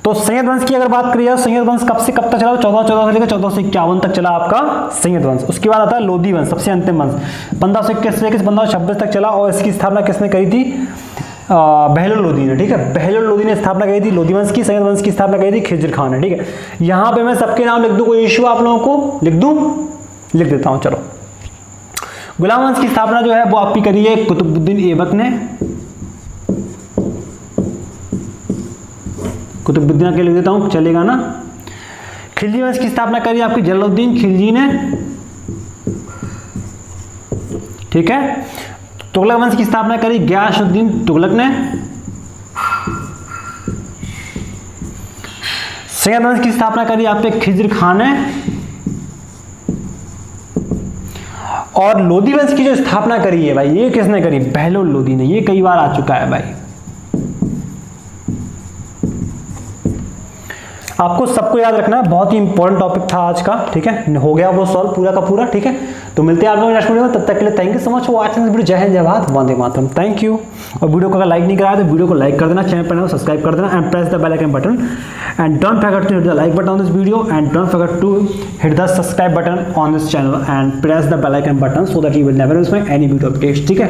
तो सैयद वंश की अगर बात करी जाए, सैयद वंश कब से कब तक चला? 1414 से लेकर 1451 तक चला आपका सैयद वंश। उसके बाद आता है लोधी वंश, सबसे अंतिम वंश, 1521 से लेकर 1526 तक चला। और इसकी स्थापना किसने करी थी? बहलोल लोधी ने, ठीक है। बहलोल लोधी ने स्थापना करी थी लोधी वंश की। सैयद वंश की स्थापना करी थी खिज्र खान ने, ठीक है। यहाँ पे मैं सबके नाम लिख दूँ, कोई इशू आप लोगों को लिख दूँ? लिख देता हूँ, चलो। गुलाम वंश की स्थापना जो है वो आपकी करी है कुतुबुद्दीन ऐबक ने। कुतुबुद्दीन के लिख देता हूं, चलेगा ना। खिलजी वंश की स्थापना करी आपकी जलालुद्दीन खिलजी ने, ठीक है। तुगलक वंश की स्थापना करी गयासुद्दीन तुगलक ने। सैयद वंश की स्थापना करी आपके खिज्र खान ने। और लोधी वंश की जो स्थापना करी है भाई, ये किसने करी? बहलोल लोधी ने। ये कई बार आ चुका है भाई, आपको सबको याद रखना है, बहुत ही इंपॉर्टेंट टॉपिक था आज का, ठीक है। हो गया वो सॉल्व पूरा का पूरा, ठीक है। तो मिलते हैं आप लोगों नेक्स्ट वीडियो में, तब तक के लिए thank you so much for watching this video. जय हिंद, जय भारत, वंदे मातरम, थैंक यू। और वीडियो को अगर लाइक नहीं कराया तो वीडियो को लाइक कर देना, चैनल पर सब्सक्राइब कर देना, and press the bell icon button, and don't forget to hit the like button on this video, and don't forget to hit the subscribe button on this channel, and press the bell icon button so that you will never miss my any video updates, ठीक है।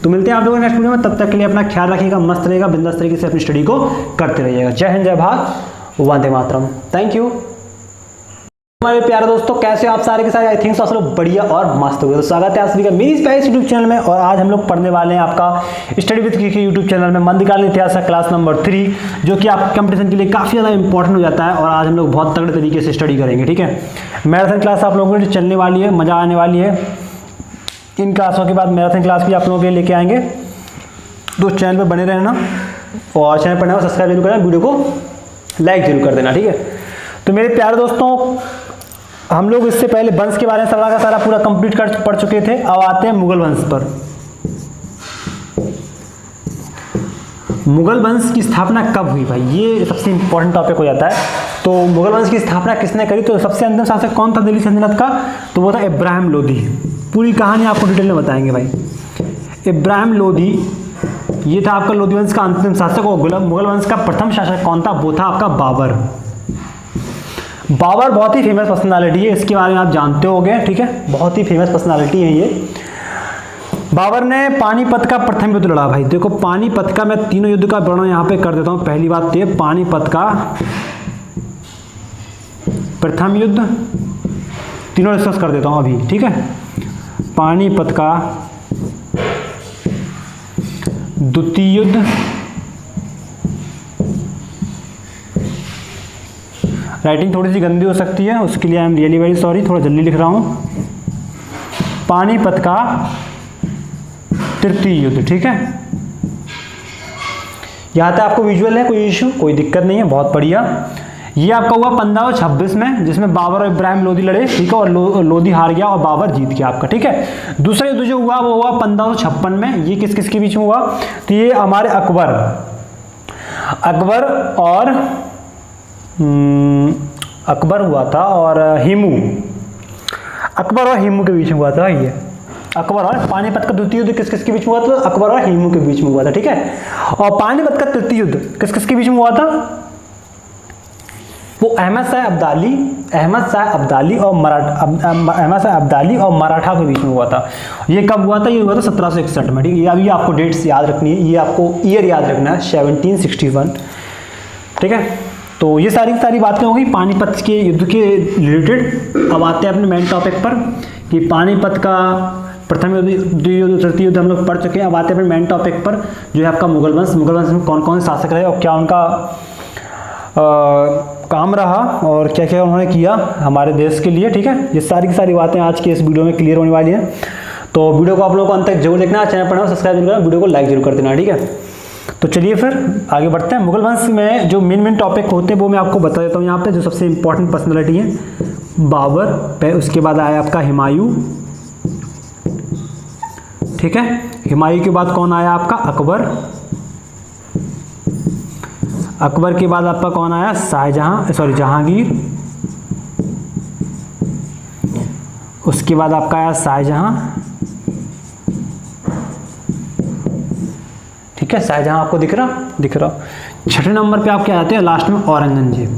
तो मिलते हैं आप लोगों नेक्स्ट वीडियो में, तब तक के लिए अपना ख्याल रखिएगा, मस्त रहेगा, बिंदास तरीके से अपनी स्टडी को करते रहिएगा। जय हिंद, जय भारत, वंदे मातरम, थैंक यू। हमारे प्यारे दोस्तों, कैसे हो आप सारे के सारे? आई थिंक आप लोग बढ़िया और मस्त हो गए। तो स्वागत है आप सभी का मेरी स्पाइस यूट्यूब चैनल में। और आज हम लोग पढ़ने वाले हैं आपका study with KK YouTube channel में मध्यकालीन इतिहास का क्लास नंबर 3, जो कि आप कंपटीशन के लिए काफ़ी ज़्यादा इंपॉर्टेंट हो जाता है। और आज हम लोग बहुत तगड़े तरीके से स्टडी करेंगे, ठीक है। मैराथन क्लास आप लोगों के लिए चलने वाली है, मज़ा आने वाली है। इन क्लासों के बाद मैराथन क्लास भी आप लोगों के लिए लेके आएंगे, तो चैनल पर बने रहना, और चैनल पर नया सब्सक्राइब जरूर करना, वीडियो को लाइक जरूर कर देना, ठीक है। तो मेरे प्यारे दोस्तों, हम लोग इससे पहले वंश के बारे में सारा का सारा पूरा कंप्लीट कर पढ़ चुके थे। अब आते हैं मुगल वंश पर। मुगल वंश की स्थापना कब हुई भाई? ये सबसे इंपॉर्टेंट टॉपिक हो जाता है। तो मुगल वंश की स्थापना किसने करी? तो सबसे अंतिम शासक कौन था दिल्ली सल्तनत का? तो वो था इब्राहिम लोदी। पूरी कहानी आपको डिटेल में बताएंगे भाई। इब्राहिम लोदी, ये था आपका लोधी वंश का अंतिम शासक। और मुगल वंश का प्रथम शासक कौन था? वो था आपका बाबर। बाबर बहुत ही फेमस पर्सनालिटी है, इसके बारे में आप जानते होंगे, ठीक है। बहुत ही फेमस पर्सनालिटी है ये। बाबर ने पानीपत का प्रथम युद्ध लड़ा भाई। देखो पानीपत का, मैं तीनों युद्ध का वर्णन यहाँ पे कर देता हूँ। पहली बात तो ये पानीपत का प्रथम युद्ध, तीनों डिस्कस कर देता हूँ अभी, ठीक है। पानीपत का द्वितीय युद्ध, राइटिंग थोड़ी सी गंदी हो सकती है, उसके लिए I am really very sorry, थोड़ा जल्दी लिख रहा हूँ। पानीपत का तृतीय युद्ध, ठीक है। यहाँ तक आपको विजुअल है, कोई इशू, कोई दिक्कत नहीं है, बहुत बढ़िया। ये आपका हुआ 1526 में, जिसमें बाबर और इब्राहिम लोदी लड़े, ठीक है। और लोदी हार गया और बाबर जीत गया आपका, ठीक है। दूसरा युद्ध जो हुआ वो हुआ 1556 में। ये किस किस के बीच में हुआ? तो ये हमारे अकबर हुआ था, और हिमू, अकबर और हिमू के बीच में हुआ था ये। अकबर और पानीपत का द्वितीय युद्ध किस किस के बीच में हुआ था? अकबर और हिमू के बीच में हुआ था, ठीक है। और पानीपत का तृतीय युद्ध किस किस के बीच में हुआ था? वो अहमद शाह अब्दाली और मराठा के बीच में हुआ था। ये कब हुआ था? ये हुआ था 1761 में। ठीक है, ये अभी आपको डेट्स याद रखनी है, ये आपको ईयर याद रखना है 1761। ठीक है, तो ये सारी बातें हो गई पानीपत के युद्ध के रिलेटेड। अब आते हैं अपने मेन टॉपिक पर कि पानीपत का प्रथम युद्ध, द्वितीय युद्ध, तृतीय युद्ध हम लोग पढ़ चुके हैं। अब आते हैं अपने मेन टॉपिक पर जो है आपका मुगल वंश में कौन कौन से शासक रहे और क्या उनका काम रहा और क्या क्या उन्होंने किया हमारे देश के लिए। ठीक है, ये सारी की सारी बातें आज के इस वीडियो में क्लियर होने वाली हैं। तो वीडियो को आप लोगों को अंत तक जरूर देखना, चैनल पर सब्सक्राइब जरूर करना, वीडियो को लाइक जरूर कर देना। ठीक है, तो चलिए फिर आगे बढ़ते हैं। मुगल वंश में जो मेन टॉपिक होते हैं वो मैं आपको बता देता हूँ यहाँ पे। जो सबसे इंपॉर्टेंट पर्सनैलिटी है बाबर, उसके बाद आया आपका हुमायूं। ठीक है, हुमायूं के बाद कौन आया आपका? अकबर। अकबर के बाद आपका कौन आया? जहांगीर। उसके बाद आपका आया शाहजहां। ठीक है, शाहजहां आपको दिख रहा। छठे नंबर पे आप क्या आते हैं? लास्ट में औरंगजेब।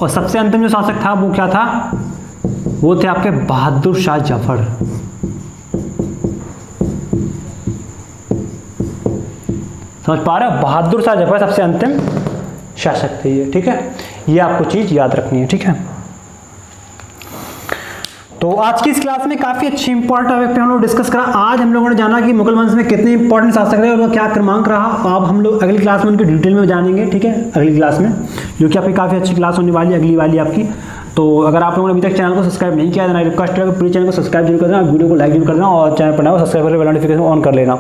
और सबसे अंतिम जो शासक था वो क्या था? वो थे आपके बहादुर शाह जफर। समझ पा रहे हो? बहादुर शाह जफर सबसे अंतिम शासक थे ये। ठीक है, ये आपको चीज याद रखनी है। ठीक है, तो आज की इस क्लास में काफी अच्छी इंपॉर्टेंट टॉपिक पे हम लोग डिस्कस करा। आज हम लोगों ने जाना कि मुगल वंश में कितने इंपॉर्टेंट शासक रहे और उनका क्या क्रमांक रहा। अब हम लोग अगली क्लास में उनके डिटेल में जानेंगे। ठीक है, अगली क्लास में, जो कि आपकी काफी अच्छी क्लास होने वाली है अगली वाली आपकी। तो अगर आप लोगों ने अभी तक चैनल को सब्सक्राइब नहीं किया है, तो रिक्वेस्ट है प्लीज चैनल को सब्सक्राइब जरूर कर देना, वीडियो को लाइक जरूर कर देना और चैनल पर नया सब्सक्राइब करके बेल नोटिफिकेशन ऑन कर लेना।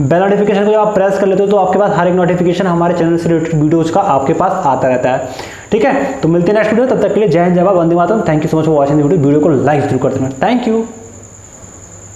बेल नोटिफिकेशन को जब आप प्रेस कर लेते हो तो आपके पास हर एक नोटिफिकेशन हमारे चैनल से रिलेटेड वीडियोज का आपके पास आता रहता है। ठीक है, तो मिलते हैं नेक्स्ट वीडियो, तब तक के लिए जय हिंद, जय Bharat, Vande Mataram. Thank you so much for watching the video को लाइक जरूर कर देना। Thank you.